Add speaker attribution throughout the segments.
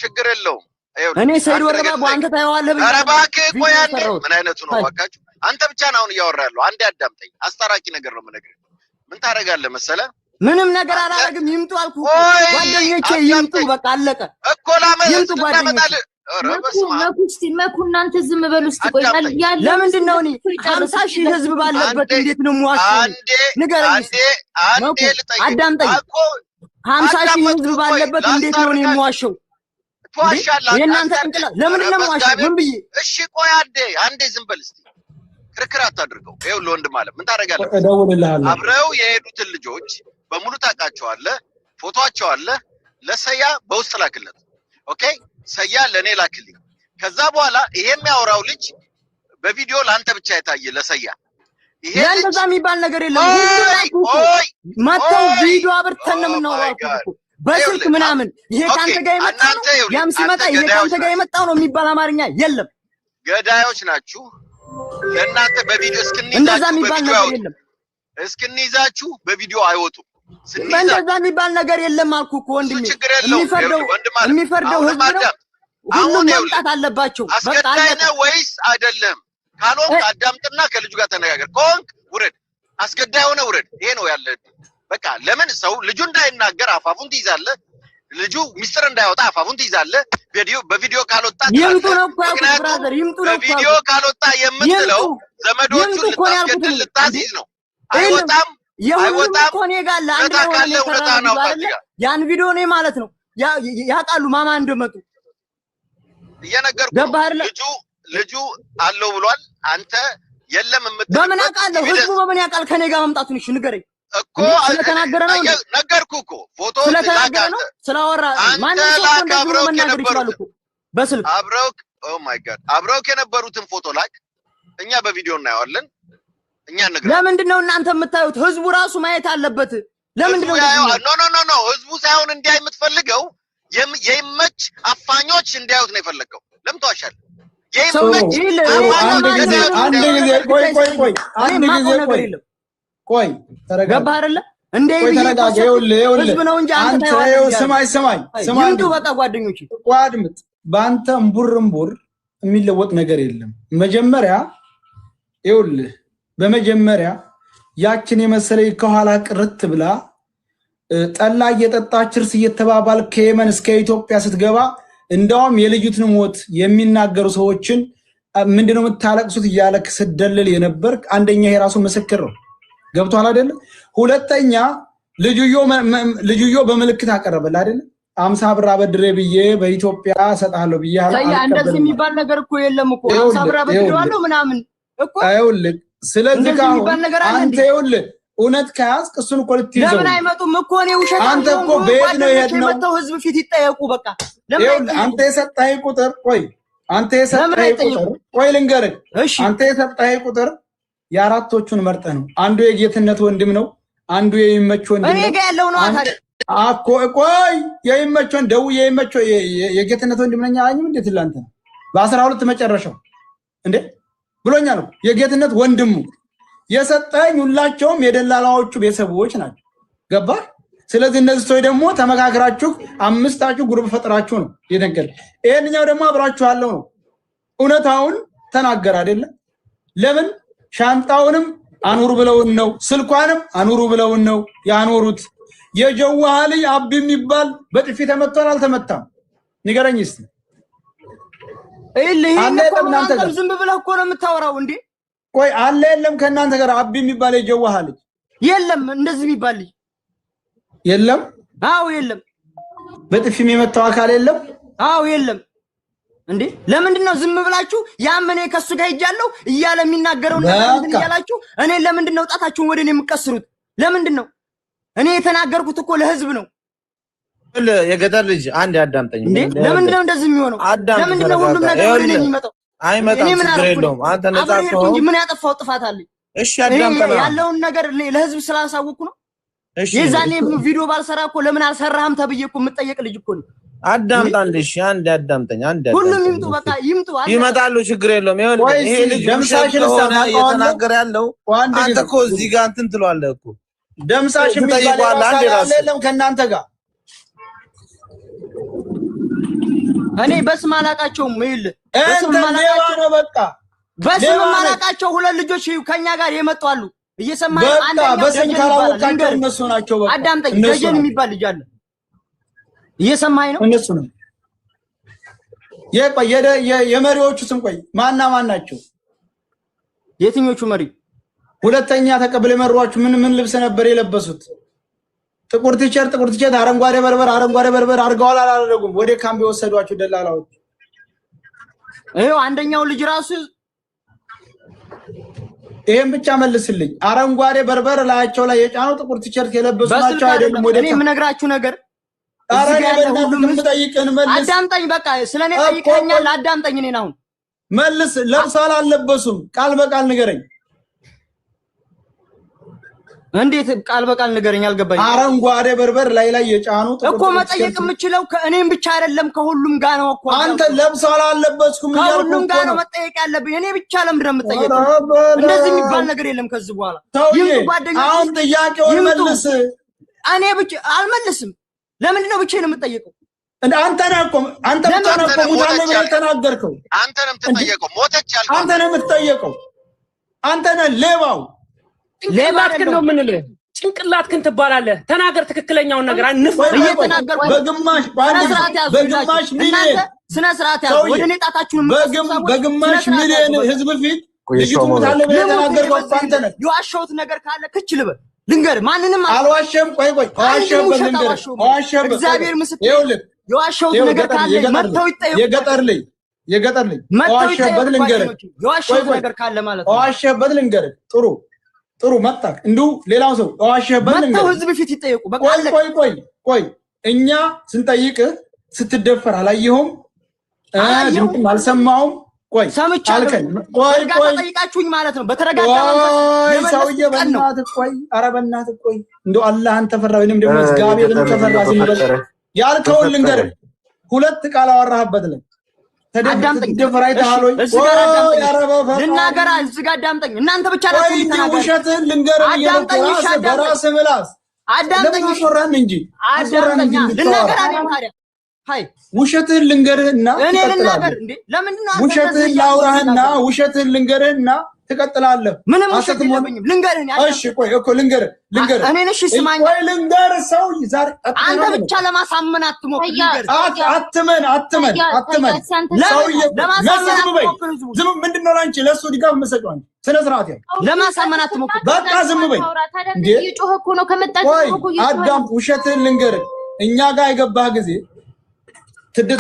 Speaker 1: ችግር የለውም
Speaker 2: እኔ ሰይድ ወረዳ አንተ ታየዋለህ
Speaker 1: ኧረ እባክህ ቆይ አንዴ ምን አይነቱ ነው እባካችሁ አንተ ብቻ ነው አሁን እያወራ ያለው አንዴ አዳምጠኝ አስታራቂ ነገር ነው የምነግርህ ምን ታደርጋለህ መሰለህ
Speaker 2: ምንም ነገር አላደርግም ይምጡ አልኩህ ጓደኞቼ ይምጡ በቃ አለቀ
Speaker 1: እኮ ላመጣልህ
Speaker 3: መኩስቲ መኩ እናንተ ዝም በሉ እስቲ ቆይ ያለ
Speaker 2: ለምንድን ነው እኔ 50,000 ህዝብ ባለበት እንዴት ነው የምዋሸው ንገረኝ
Speaker 1: አንዴ ልጠይቅ
Speaker 2: አዳምጠኝ 50,000 ህዝብ ባለበት እንዴት ነው እኔ የምዋሸው
Speaker 1: ትዋሻለህ
Speaker 2: የእናንተ እንጥላ ለምንድን ነው የምዋሸው ምን ብዬ
Speaker 1: እሺ ቆይ አንዴ ዝም በል እስቲ ክርክር አታድርገው ይኸውልህ ወንድም አለ ምን ታደርጋለህ
Speaker 4: እደውልልሃለሁ
Speaker 1: አብረው የሄዱትን ልጆች በሙሉ ታውቃቸዋለህ ፎቶአቸው አለ ለሰያ በውስጥ ላክለት ኦኬ ሰያ ለኔ ላክልኝ ከዛ በኋላ ይሄ የሚያወራው ልጅ በቪዲዮ ላንተ ብቻ የታየ ለሰያ ይሄ
Speaker 2: እንደዛ የሚባል ነገር የለም ሁሉ ማታው ቪዲዮ አብርተን ነው የምናወራው በስልክ ምናምን ይሄ ካንተ ጋር የመጣው ያም ሲመጣ ይሄ ካንተ ጋር የመጣው ነው የሚባል አማርኛ የለም
Speaker 1: ገዳዮች ናችሁ ለእናንተ በቪዲዮ
Speaker 2: እንደዛ የሚባል ነገር የለም
Speaker 1: እስክንይዛችሁ በቪዲዮ አይወጡ
Speaker 2: እንደዛ የሚባል ነገር የለም አልኩ እኮ ወንድሜ የሚፈርደው ህዝብ ነው ሁሉም መምጣት አለባቸው
Speaker 1: በቃ አለና ወይስ አይደለም ካልሆንክ አዳምጥና ከልጁ ጋር ተነጋገር ኮንክ ውረድ አስገዳይ ሆነ ውረድ ይሄ ነው ያለ በቃ ለምን ሰው ልጁ እንዳይናገር አፋፉን ትይዛለህ ልጁ ሚስጥር እንዳይወጣ አፋፉን ትይዛለህ በቪዲዮ ካልወጣ
Speaker 2: ይምጡ ነው እኮ ብራዘር ይምጡ ነው
Speaker 1: በቪዲዮ ካልወጣ የምትለው ዘመዶቹን ልታስገድል ልታስይዝ ነው አይወጣም
Speaker 2: እኮ እኔ ጋር ለአንድ ነው ያን ቪዲዮ ነው ማለት ነው ያውቃሉ ማማ እንደመጡ
Speaker 1: እየነገርኩህ ልጁ አለው ብሏል አንተ የለም
Speaker 2: በምን አውቃለሁ ህዝቡ በምን ያውቃል ከኔ ጋር መምጣቱን እሺ ንገረኝ
Speaker 1: እኮ
Speaker 2: ስለተናገረ ነው
Speaker 1: ነገርኩህ እኮ ፎቶ
Speaker 2: ስለተናገረ ነው ስላወራ ማን ነው መናገር ይችላል እኮ በስልክ
Speaker 1: ኦ ማይ ጋድ አብረውክ የነበሩትን ፎቶ ላክ እኛ በቪዲዮ እናየዋለን እኛ ነገር
Speaker 2: ለምንድን ነው እናንተ የምታዩት ህዝቡ ራሱ ማየት አለበት ለምንድን ነው
Speaker 1: ኖ ህዝቡ ሳይሆን እንዲያይ የምትፈልገው የይመች አፋኞች እንዲያዩት ነው የፈለገው ለምን ተዋሻለህ የይመች
Speaker 4: አንድ ጊዜ ቆይ
Speaker 2: ተረጋጋ አይደለ እንዴ
Speaker 4: ተረጋጋ ይኸውልህ አንተ ስማኝ
Speaker 2: ይምጡ በቃ ጓደኞቼ
Speaker 4: ቋድምጥ በአንተ እምቡር የሚለወጥ ነገር የለም መጀመሪያ ይኸውልህ በመጀመሪያ ያችን የመሰለ ከኋላ ቅርት ብላ ጠላ እየጠጣች እርስ እየተባባል ከየመን እስከ ኢትዮጵያ ስትገባ እንደውም የልጅቱን ሞት የሚናገሩ ሰዎችን ምንድነው የምታለቅሱት እያለክ ስደልል የነበር አንደኛ የራሱ ምስክር ነው ገብቷል አይደል ሁለተኛ ልጅዮ በመልክት አቀረበል አይደል 50 ብር አበድሬ ብዬ በኢትዮጵያ ሰጣለሁ ብዬ
Speaker 2: እንደዚህ የሚባል ነገር እኮ የለም እኮ 50 ብር አበድሬዋለሁ ምናምን እኮ
Speaker 4: አይውልክ ስለዚህ አንተ ይኸውልህ እውነት ከያዝክ እሱን እኮ ልትይዘው
Speaker 2: ለምን አይመጡም እኮ ነው ውሸት
Speaker 4: አንተ እኮ ቤት ነው የሄድነው
Speaker 2: መተው ህዝብ ፊት ይጠየቁ በቃ
Speaker 4: አንተ የሰጠኸኝ ቁጥር ቆይ ልንገርህ አንተ የሰጠኸኝ ቁጥር የአራቶቹን መርጠህ ነው አንዱ የጌትነት ወንድም ነው አንዱ የይመች ወንድም ነው
Speaker 2: እኔ ጋር ያለው ነው ታዲያ
Speaker 4: አኮ ቆይ የይመችን ደውዬ የይመቸው የጌትነት ወንድም ነኝ አላኝም እንዴት ላንተ በ12 መጨረሻው እንዴ ብሎኛ ነው የጌትነት ወንድሙ የሰጠኝ ሁላቸውም የደላላዎቹ ቤተሰቦች ናቸው ገባ ስለዚህ እነዚህ ሰዎች ደግሞ ተመካከራችሁ አምስታችሁ ግሩፕ ፈጥራችሁ ነው የነገር ይሄንኛው ደግሞ አብራችሁ ያለው ነው እውነታውን ተናገር አይደለ ለምን ሻንጣውንም አኑሩ ብለውን ነው ስልኳንም አኑሩ ብለውን ነው ያኖሩት የጀዋሃሊ አብ የሚባል በጥፊ ተመቷል አልተመታም ንገረኝ እስቲ
Speaker 2: እናንተ ዝም ብለህ እኮ ነው የምታወራው እንዴ
Speaker 4: ቆይ አለ የለም ከናንተ ጋር አብ የሚባል የጀዋሃሊ
Speaker 2: የለም እንደዚህ የሚባል
Speaker 4: የለም
Speaker 2: አው የለም
Speaker 4: በጥፊ የሚመታው አካል የለም
Speaker 2: አው የለም እንዴ ለምንድን ነው ዝም ብላችሁ ያመኔ ከሱ ጋር ሄጃለሁ እያለ የሚናገረው ነገር እንዴ ያላችሁ እኔ ለምንድን ነው ጣታችሁን ወደኔ የምትቀስሩት ለምንድን ነው እኔ የተናገርኩት እኮ ለህዝብ ነው
Speaker 5: የገጠር ልጅ አንድ ያዳምጠኝ
Speaker 2: ለምንድን ነው እንደዚህ የሚሆነው ለምንድን ነው ሁሉም ነገር ወደኔ የሚመጣው
Speaker 5: አይመጣም ችግር የለውም አንተ ነፃ ከሆነ
Speaker 2: ምን ያጠፋው ጥፋት አለ
Speaker 5: እሺ ያዳምጠና
Speaker 2: ያለውን ነገር ለህዝብ ስላሳወቁ ነው እሺ የዛኔ ቪዲዮ ባልሰራ እኮ ለምን አልሰራህም ተብዬ እኮ የምጠየቅ ልጅ እኮ ነው
Speaker 5: አዳምጣልሽ አንድ ያዳምጠኝ አንድ
Speaker 2: ሁሉም ይምጡ በቃ ይምጡ
Speaker 5: ይመጣሉ ችግር የለውም ይሄ ልጅ ደምሳሽን እየተናገረ ያለው አንተ እኮ እዚህ ጋር እንትን ትሏለህ እኮ
Speaker 4: ደምሳሽ የሚባል የለም ከናንተ ጋር
Speaker 2: እኔ በስም አላቃቸውም። ይል
Speaker 4: በስም አላቃቸው በቃ
Speaker 2: በስም አላቃቸው ሁለት ልጆች ከኛ ጋር የመጡ አሉ። እየሰማኝ
Speaker 4: አንደኛው በስም ካላወቃቸው እነሱ ናቸው። በቃ
Speaker 2: አዳምጠኝ። ደጀን የሚባል ልጅ አለ። እየሰማኝ ነው።
Speaker 4: እነሱ ነው የመሪዎቹ ስም ቆይ ማና ማን ናቸው?
Speaker 2: የትኞቹ መሪ?
Speaker 4: ሁለተኛ ተቀበለ መሯችሁ ምን ልብስ ነበር የለበሱት? ጥቁር ቲሸርት አረንጓዴ በርበር አርገዋል አላደረጉም? ወደ ካምፕ የወሰዷችሁ ደላላዎች።
Speaker 2: ይሄው አንደኛው ልጅ ራሱ
Speaker 4: ይሄን ብቻ መልስልኝ። አረንጓዴ በርበር ላያቸው ላይ የጫነው ጥቁር ቲሸርት የለበሱ ናቸው አይደለም? ወደ
Speaker 2: እኔ የምነግራችሁ ነገር አዳምጠኝ። በቃ ስለኔ ጠይቀኛል። አዳምጠኝ። እኔን አሁን
Speaker 4: መልስ። ለብሰዋል አልለበሱም? ቃል በቃል ንገረኝ።
Speaker 2: እንዴት ቃል በቃል ንገረኝ? አልገባኝ።
Speaker 4: አረንጓዴ በርበር ላይ የጫኑ
Speaker 2: እኮ መጠየቅ የምችለው ከእኔም ብቻ አይደለም ከሁሉም ጋር ነው እኮ።
Speaker 4: አንተ ለብሰዋል አልለበስኩም እያልኩ
Speaker 2: ከሁሉም ጋር ነው መጠየቅ ያለብኝ። እኔ ብቻ ለምንድን ነው የምጠየቀው? እንደዚህ የሚባል ነገር የለም ከዚህ በኋላ።
Speaker 4: አሁን ጥያቄውን መልስ።
Speaker 2: እኔ ብቻ አልመልስም። ለምንድን ነው ብቻዬን የምጠየቀው?
Speaker 4: አንተ ብቻ ነው እኮ ሙታን ነው የተናገርከው።
Speaker 1: አንተ ነው የምትጠየቀው። ሞተች ያልከው
Speaker 4: አንተ ነው የምትጠየቀው። አንተ ነህ ሌባው።
Speaker 6: ሌባትክን ነው የምንልህ። ጭንቅላትክን ትባላለህ። ተናገር ትክክለኛውን ነገር።
Speaker 2: እየተናገርኩ
Speaker 4: በግማሽ ሚሊዮን
Speaker 2: ስነ ስርዓት ያዙ። ወደ እኔ ጣታችሁን
Speaker 4: በግማሽ ሚሊዮን ህዝብ ፊት ልጅቱ ሙታን ነው የተናገርከው አንተ ነህ።
Speaker 2: የዋሸሁት ነገር ካለ ክች ልበል ልንገርህ። ማንንም
Speaker 4: አልዋሸም። ቆይ አዋሸህበት ልንገርህ። አዋሸህበት
Speaker 2: እግዚአብሔር ምስክር። የዋሸሁት ነገር ካለ መጥተው ይጠየቁ።
Speaker 4: የገጠር ልጅ አዋሸህበት ልንገርህ።
Speaker 2: የዋሸሁት ነገር ካለ ማለት ነው።
Speaker 4: አዋሸህበት ልንገርህ። ጥሩ መጣ። እንዲሁ ሌላው ሰው አዋሸህበት ልንገርህ።
Speaker 2: መጥተው ህዝብ ፊት ይጠየቁ። በቃ
Speaker 4: ቆይ እኛ ስንጠይቅህ ስትደፈር አላየሁም? ድምፅም አልሰማሁም? ቆይ
Speaker 2: ሰምቻለሁ። ቆይ ጠይቃችሁኝ ማለት ነው። በተረጋጋ መንፈስ
Speaker 4: ሰውዬ በእናትህ ቆይ፣ ኧረ በእናትህ ቆይ፣ እንደው አላህን ተፈራ ወይንም ደግሞ እግዚአብሔርን ተፈራ። ዝም በል ያልከውን ልንገርህ። ሁለት ቃል አወራህበት ላይ ተደፍራ አይተሃል ወይ?
Speaker 2: ልናገር እዚህ ጋር አዳምጠኝ። እናንተ ብቻ ናችሁ
Speaker 4: የምትናገሩት። ውሸትህን ልንገርህ በራስህ ምላስ
Speaker 2: አዳምጠኝ
Speaker 4: እንጂ
Speaker 2: ልናገር አይደል ታዲያ? ሃይ
Speaker 4: ውሸትህን ልንገርህና
Speaker 2: እኔ ልናገር እንዴ? ለምንድን ነው
Speaker 4: ውሸትህን ላውራህና ውሸትህን ልንገርህና ትቀጥላለህ?
Speaker 2: ምንም ውሸት የለብኝም። ልንገርህ።
Speaker 4: እሺ ቆይ እኮ ልንገርህ
Speaker 2: እኔ ነሽ ስማኝ።
Speaker 4: ቆይ ልንገርህ። ሰው ዛሬ
Speaker 2: አንተ ብቻ ለማሳመን አትሞክር።
Speaker 4: አትመን ዝም ምንድን ነው ላንቺ ለእሱ ድጋፍ የምትሰጪው አንቺ? ስነ ስርዓት ያው ለማሳመን አትሞክር። በቃ ዝም በይ እንዴ። ቆይ አዳም ውሸትህን ልንገርህ። እኛ ጋር የገባህ ጊዜ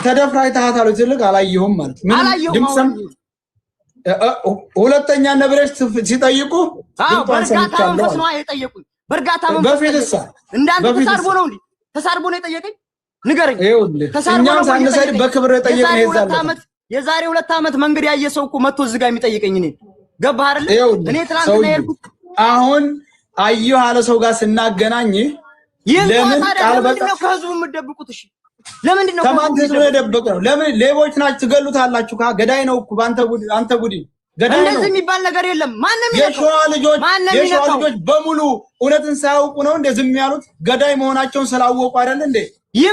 Speaker 4: ተደፍራ አይተሃታል ትልቅ አላየሁም ማለት ምንም ድምፅም ሁለተኛ ነብረሽ ሲጠይቁ
Speaker 2: ድምፅን ሰምቻለሁ የጠየቁኝ በእርጋታ መንፈስ እንዳንተ ተሳርቦ ነው እንዴ? ተሳርቦ ነው የጠየቀኝ? ንገረኝ።
Speaker 4: እኛም ሳንሰድ በክብር የጠየቅን ይዛል።
Speaker 2: የዛሬ 2 ዓመት መንገድ ያየ ሰው እኮ መጥቶ እዚህ ጋር የሚጠይቀኝ እኔ ገባህ አይደል? እኔ ትናንትና የሄድኩት
Speaker 4: አሁን አየሁ አለ ሰው ጋር ስናገናኝ ለምን ቃል በቃ
Speaker 2: ከህዝቡ የምትደብቁት? እሺ ለምንድን ነው
Speaker 4: ከማን ተደበቀ ነው? ለምን ሌቦች ናችሁ ትገሉታላችሁ? ገዳይ ነው እኮ አንተ ቡድን ገዳይ ነው።
Speaker 2: እንደዚህ የሚባል ነገር የለም። ማንንም
Speaker 4: የሸዋ ልጆች በሙሉ እውነትን ሳያውቁ ነው እንደ ዝም ያሉት? ገዳይ መሆናቸውን ስላወቁ አይደል እንዴ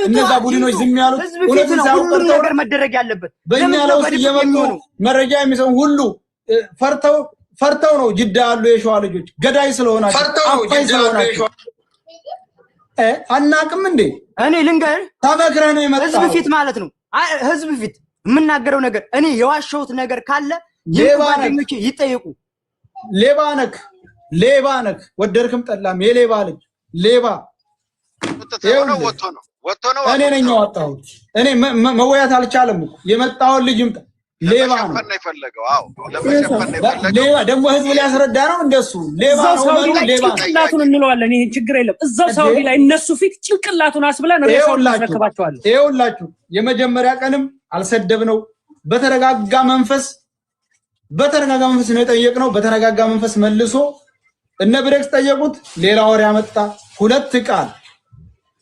Speaker 4: እነዛ ቡድኖች ዝም ያሉት? እውነትን ሳያውቁ
Speaker 2: ነገር መደረግ ያለበት
Speaker 4: በእኛ ለውስጥ እየመጡ መረጃ የሚሰሙ ሁሉ ፈርተው ነው ጅዳ ያሉ የሸዋ ልጆች ገዳይ ስለሆናቸው አፋይ ስለሆናቸው አናቅም እንዴ? እኔ ልንገር ተመክረህ ነው የመጣው ህዝብ ፊት ማለት ነው። ህዝብ ፊት የምናገረው ነገር እኔ የዋሸሁት ነገር ካለ ጓደኞቼ ይጠየቁ። ሌባ ነክ ወደድክም ጠላም የሌባ ልጅ ሌባ እኔ ነኝ ያወጣሁት። እኔ መወያት አልቻለም እኮ የመጣውን ልጅ ይምጣ። ሌባ ነው ሌባ ደግሞ ህዝብ ሊያስረዳ ነው እንደሱ ሌባ ነው።
Speaker 6: ጭንቅላቱን እንለዋለን። ይሄን ችግር የለም። እዛው ሳውዲ ላይ እነሱ ፊት ጭንቅላቱን አስብለን ሬሳውን እናስረክባቸዋለን።
Speaker 4: ይኸውላችሁ የመጀመሪያ ቀንም አልሰደብነው። በተረጋጋ መንፈስ ነው የጠየቅነው። በተረጋጋ መንፈስ መልሶ እነ ብሬክስ ጠየቁት። ሌላ ወሬ ያመጣ 2 ቃል።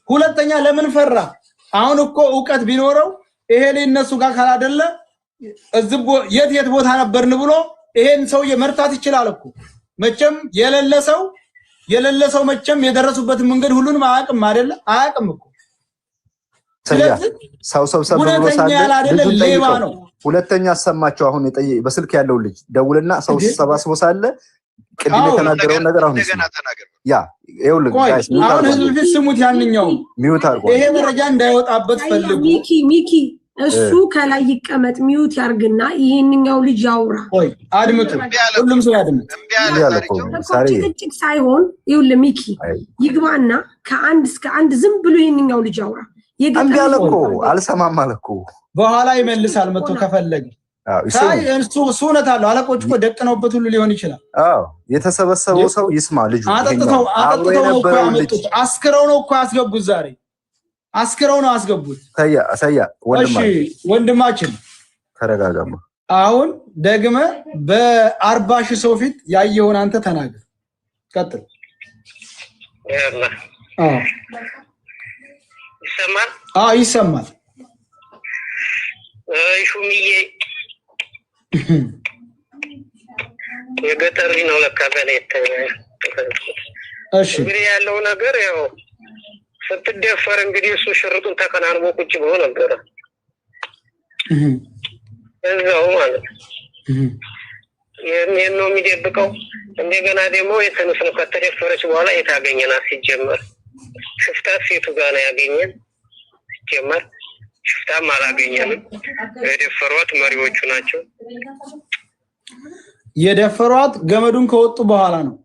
Speaker 4: ሁለተኛ ለምን ፈራ? አሁን እኮ እውቀት ቢኖረው ይሄ ለነሱ ጋር ካላደለ የት ቦታ ነበርን ብሎ ይሄን ሰውዬ መርታት ይችላል እኮ። መቼም የሌለ ሰው መቼም የደረሱበትን መንገድ ሁሉንም አያውቅም አይደለ? አያውቅም እኮ
Speaker 7: ሰው ሰብሰብ ብሎ ሳለ ሁለተኛ አሰማቸው አሁን በስልክ ያለው ልጅ ደውልና ሰው ሰባስቦ ሳለ ቅድም የተናገረው ነገር አሁን ያ ይኸውልህ ጋይስ
Speaker 4: አሁን ህዝብ ስሙት ያንኛው
Speaker 7: ሚውት አድርጎ
Speaker 4: ይሄ መረጃ እንዳይወጣበት ፈልጉ
Speaker 8: ሚኪ እሱ ከላይ ይቀመጥ ሚውት ያርግና ይሄንኛው ልጅ ያውራ
Speaker 4: ቆይ አድምጡ ሁሉም ሰው ያድምጥ
Speaker 7: ያለኮ ሳሪ
Speaker 8: ጭቅጭቅ ሳይሆን ይኸውልህ ሚኪ ይግባና ከአንድ እስከ አንድ ዝም ብሎ ይሄንኛው ልጅ ያውራ
Speaker 7: ያለኮ አልሰማም አለኮ
Speaker 4: በኋላ ይመልሳል መጥቶ ከፈለገ ሳይ ሱነት አለው አለቆች እኮ ደቅነውበት ሁሉ ሊሆን ይችላል
Speaker 7: አዎ የተሰበሰበው ሰው ይስማ ልጁ
Speaker 4: አጠጥተው እኮ ያመጡት አስክረው ነው እኮ ያስገቡት ዛሬ አስክረው ነው ያስገቡት
Speaker 7: ሳያ
Speaker 4: ወንድማችን
Speaker 7: ተረጋጋማ
Speaker 4: አሁን ደግመ በ40,000 ሰው ፊት ያየውን አንተ ተናገር ቀጥል ይሰማል
Speaker 9: ሹምዬ የገጠር ነው ለካ በኔት
Speaker 4: እሺ
Speaker 9: እንግዲህ ያለው ነገር ያው ስትደፈር እንግዲህ እሱ ሽርጡን ተከናንቦ ቁጭ ብሎ ነበር እዛው ማለት የምን ነው የሚደብቀው እንደገና ደግሞ የተነስነው ከተደፈረች በኋላ የታገኘና ሲጀመር ሽፍታ ሴቱ ጋር ነው ያገኘን ሲጀመር ሽፍታም አላገኘንም የደፈሯት መሪዎቹ ናቸው
Speaker 4: የደፈሯት ገመዱን ከወጡ በኋላ ነው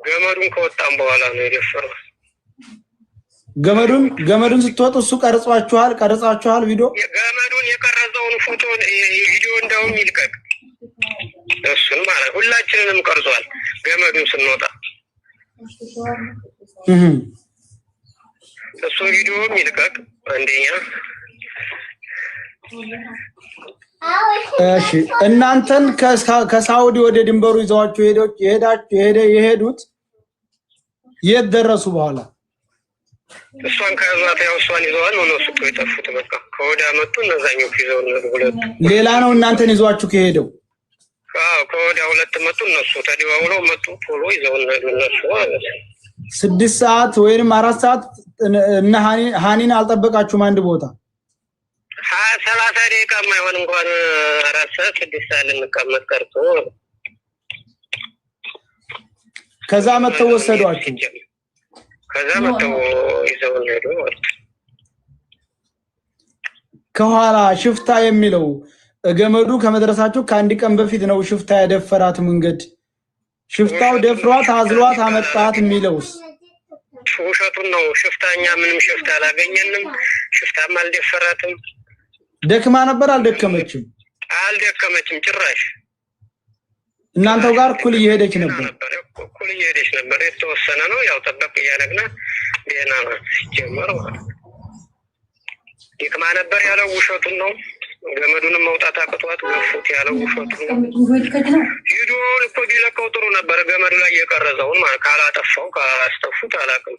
Speaker 9: ገመዱን ከወጣም በኋላ ነው የደፈሯት
Speaker 4: ገመዱን ስትወጡ እሱ ቀርጻችኋል ቪዲዮ
Speaker 9: ገመዱን የቀረጸውን ፎቶ ቪዲዮ እንደውም ይልቀቅ እሱን ማለት ሁላችንንም ቀርጿል ገመዱን ስንወጣ እሱ ቪዲዮም ይልቀቅ አንደኛ
Speaker 4: እሺ እናንተን ከሳውዲ ወደ ድንበሩ ይዘዋችሁ የሄዱት የት ደረሱ በኋላ
Speaker 9: እሷን ከዛት ያው እሷን ይዘዋል ነው እሱ የጠፉት በቃ ከወዳ መጡ እነዛኞቹ ይዘው ነው ሁለት
Speaker 4: ሌላ ነው እናንተን ይዘዋችሁ ከሄደው
Speaker 9: ከወዳ ሁለት መጡ እነሱ ተደዋውለው መጡ ቶሎ ይዘው እነሱ ማለት
Speaker 4: 6 ሰዓት ወይንም 4 ሰዓት እና ሃኒን አልጠበቃችሁም አንድ ቦታ
Speaker 9: 30 ደቂቃ ማይሆን እንኳን 4 ሰዓት 6 ሰዓት ልንቀመጥ ቀርቶ
Speaker 4: ከዛ መተው ወሰዷችሁ
Speaker 9: ከዛ መተው ይዘው ሄዱ
Speaker 4: ከኋላ ሽፍታ የሚለው ገመዱ ከመድረሳችሁ ከአንድ ቀን በፊት ነው ሽፍታ ያደፈራት መንገድ ሽፍታው ደፍሯት አዝሏት አመጣት የሚለውስ
Speaker 9: ውሸቱን ነው ሽፍታኛ ምንም ሽፍታ አላገኘንም ሽፍታም አልደፈራትም
Speaker 4: ደክማ ነበር አልደከመችም
Speaker 9: ጭራሽ
Speaker 4: እናንተው ጋር እኩል እየሄደች ነበር
Speaker 9: የተወሰነ ነው ያው ተጠቅ ያለግና ደህና ነው ጀመረ ደክማ ነበር ያለው ውሸቱን ነው ገመዱንም መውጣት አቅቷት ገፉት ያለው ውሸቱን ነው ቪዲዮውን እኮ ቢለቀው ጥሩ ነበር ገመዱ ላይ የቀረጸውን ማለት ካላጠፋው ካላስተፉት አላውቅም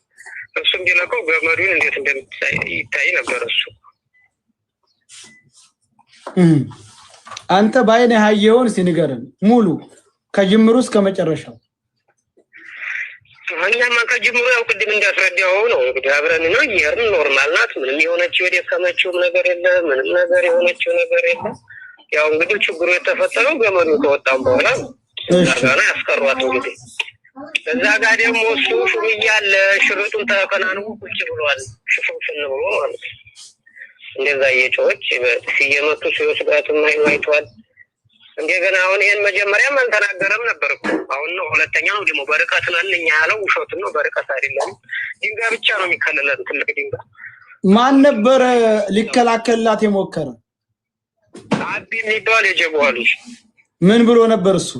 Speaker 9: እሱም ቢለቀው ገመዱን እንዴት እንደሚታይ ነበር እሱ
Speaker 4: አንተ ባይነ ያየውን ሲንገረን ሙሉ ከጅምሩ እስከ መጨረሻው
Speaker 9: እኛማ ከጅምሩ ያው ቅድም እንዳስረዳው ነው እንግዲህ አብረን ነው ይሄርን ኖርማል ናት ምንም የሆነችው የደከመችው ነገር የለ ምንም ነገር የሆነችው ነገር የለ ያው እንግዲህ ችግሩ የተፈጠረው ገመዱ ከወጣም በኋላ ዛጋና ያስቀሯት እንግዲህ እዛ ጋር ደግሞ እሱ ሹምያለ ሽርጡን ተከናንቦ ቁጭ ብሏል ሽፍንፍን ብሎ ማለት እንደዛ የጮች ሲየመቱ ሲወስዳቱም አይቷል እንደገና አሁን ይሄን መጀመሪያም አልተናገረም ነበር እኮ አሁን ነው ሁለተኛው ደግሞ በርቀት ነንኛ ያለው ውሸቱን ነው በርቀት አይደለም ድንጋይ ብቻ ነው የሚከለለን ትልቅ ድንጋይ
Speaker 4: ማን ነበር ሊከላከልላት የሞከረ
Speaker 9: አቢ የሚባል የጀጓሉ
Speaker 4: ምን ብሎ ነበር እሱ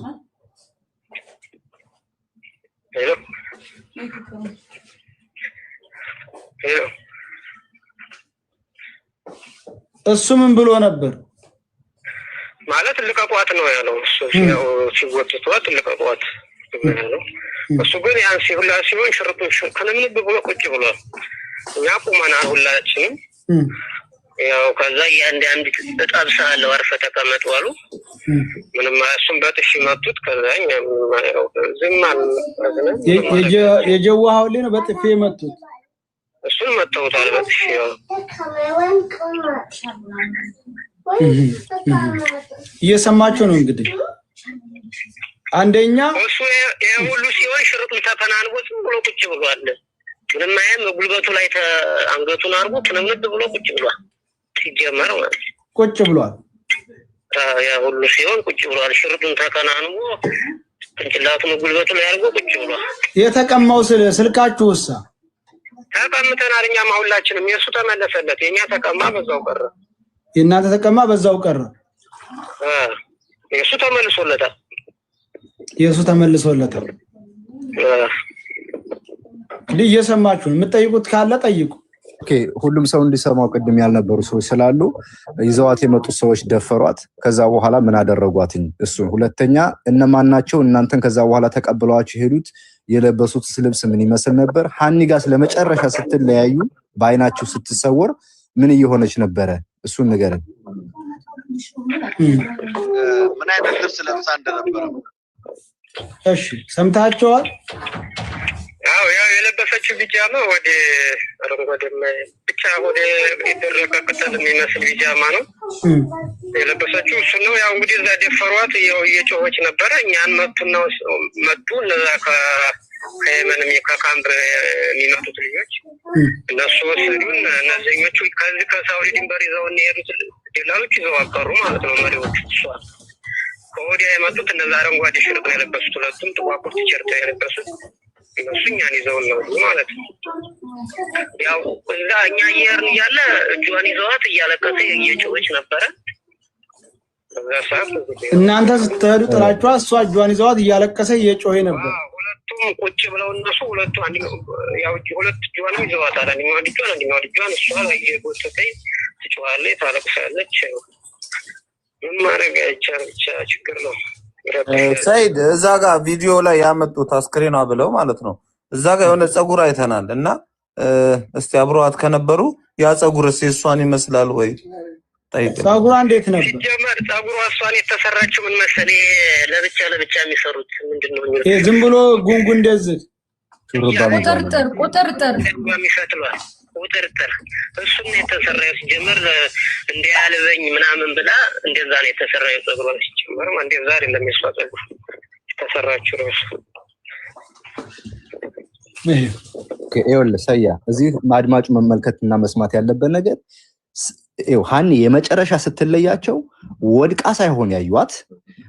Speaker 4: እሱ ምን ብሎ ነበር
Speaker 9: ማለት ልቀቋት ነው ያለው እሱ ሲወጥቷት ልቀቋት ነው እሱ ግን ያን ሲሁላ ሲሆን ሽርጡ ከነምን ብሎ ቁጭ ብሏል እኛ ቁመና ሁላችንም ያው ከዛ ያንድ ተጣብሳለው አርፈ ተቀመጡ አሉ ምንም እሱም በጥሽ መጡት ከዛኛ ዝም አለ
Speaker 4: የጀዋው ላይ ነው በጥፌ መጡት
Speaker 9: እሱን መተውታል በጥሽ
Speaker 4: እየሰማችሁ ነው እንግዲህ አንደኛ
Speaker 9: እሱ የሁሉ ሲሆን ሽርጡን ተፈናንቦ ዝም ብሎ ቁጭ ብሏል ምንም አይም ጉልበቱ ላይ አንገቱን አርጎ ትንምድ ብሎ ቁጭ ብሏል ሲጀመር ማለት
Speaker 4: ቁጭ ብሏል
Speaker 9: ያ ሁሉ ሲሆን ቁጭ ብሏል ሽርጡን ተከናንቦ እንጭላቱን ጉልበቱ ላይ አርጎ ቁጭ ብሏል
Speaker 4: የተቀማው ስልካችሁሳ
Speaker 9: ተቀምተናል እኛም ሁላችንም የሱ ተመለሰለት የኛ ተቀማ በዛው ቀረ
Speaker 4: የናንተ ተቀማ በዛው ቀረ
Speaker 9: የሱ ተመልሶለታል
Speaker 4: የሱ ተመልሶለታል እንዴ እየሰማችሁ የምትጠይቁት ካለ ጠይቁ
Speaker 7: ኦኬ ሁሉም ሰው እንዲሰማው ቅድም ያልነበሩ ሰዎች ስላሉ ይዘዋት የመጡ ሰዎች ደፈሯት ከዛ በኋላ ምን አደረጓትኝ እሱ ሁለተኛ እነማን ናቸው እናንተን ከዛ በኋላ ተቀበሏችሁ ሄዱት የለበሱት ልብስ ምን ይመስል ነበር ሃኒ ጋር ለመጨረሻ ስትለያዩ ባይናችሁ ስትሰወር ምን እየሆነች ነበር እሱን ንገረን
Speaker 1: ምን አይነት ልብስ ለብሳ እንደነበረ
Speaker 4: እሺ ሰምታችኋል
Speaker 9: ያው የለበሰችው ቢጃማ ወደ አረንጓዴ ብቻ ወደ ኢትዮጵያ ከተል የሚመስል ቢጃማ ነው የለበሰችው እሱ ነው ያው እንግዲህ እዛ ደፈሯት የጮሆች ነበር እኛን መጡ እነዛ ከየመንም ከካምብር የሚመጡት ልጆች እነሱ ወሰዱን እነዚህኞቹ ከዚህ ከሳውዲ ድንበር ይዘው የሄዱት ደላሎች ይዘው አቀሩ ማለት ነው መሪዎቹ እሷል ከወዲያ የመጡት እነዛ አረንጓዴ ሽርጥ የለበሱት ሁለቱም ጥቋቁር ቲሸርት የለበሱት እነሱ እኛን ይዘው ነው ማለት ነው ያው እዛ እኛ እየሄድን እያለ እጇን ይዘዋት እያለቀሰ እየጮኸች ነበረ
Speaker 4: እናንተ ስትሄዱ ጥላችኋ እሷ እጇን ይዘዋት እያለቀሰ እየጮኸ ነበር
Speaker 9: ሁለቱም ቁጭ ብለው እነሱ ሁለቱ አንድ ያው ሁለት እጇን ይዘዋታል አንደኛው እጇን እሷ ላይ እየጎተተኝ ትጮኻለች ታለቅሳለች ምን ማድረግ አይቻልም ብቻ ችግር ነው
Speaker 5: ሰይድ እዛ ጋር ቪዲዮ ላይ ያመጡት አስክሬኗ ብለው ማለት ነው እዛ ጋር የሆነ ጸጉር አይተናል እና እስቲ አብረዋት ከነበሩ ያ ጸጉርስ እሷን ይመስላል ወይ ጠይቅ
Speaker 4: ጸጉሯ እንዴት ነበር
Speaker 9: ሲጀመር ጸጉሯ እሷን የተሰራችው ምን መሰለኝ ለብቻ የሚሰሩት ምንድነው
Speaker 4: ይሄ ዝም ብሎ ጉንጉን እንደዚህ
Speaker 3: ቁጥርጥር
Speaker 9: የሚፈትሏል ቁጥርጥር እሱም የተሰራው ሲጀመር እንዲያልበኝ ምናምን ብላ እንደዛ ነው የተሰራው ጸጉሯ ሲጀመር እንደዛ አይደለም የሷ ጸጉር የተሰራችው ነው
Speaker 7: ይኸውልህ ሰያ እዚህ አድማጭ መመልከትና መስማት ያለበት ነገር ሃኒ የመጨረሻ ስትለያቸው ወድቃ ሳይሆን ያዩዋት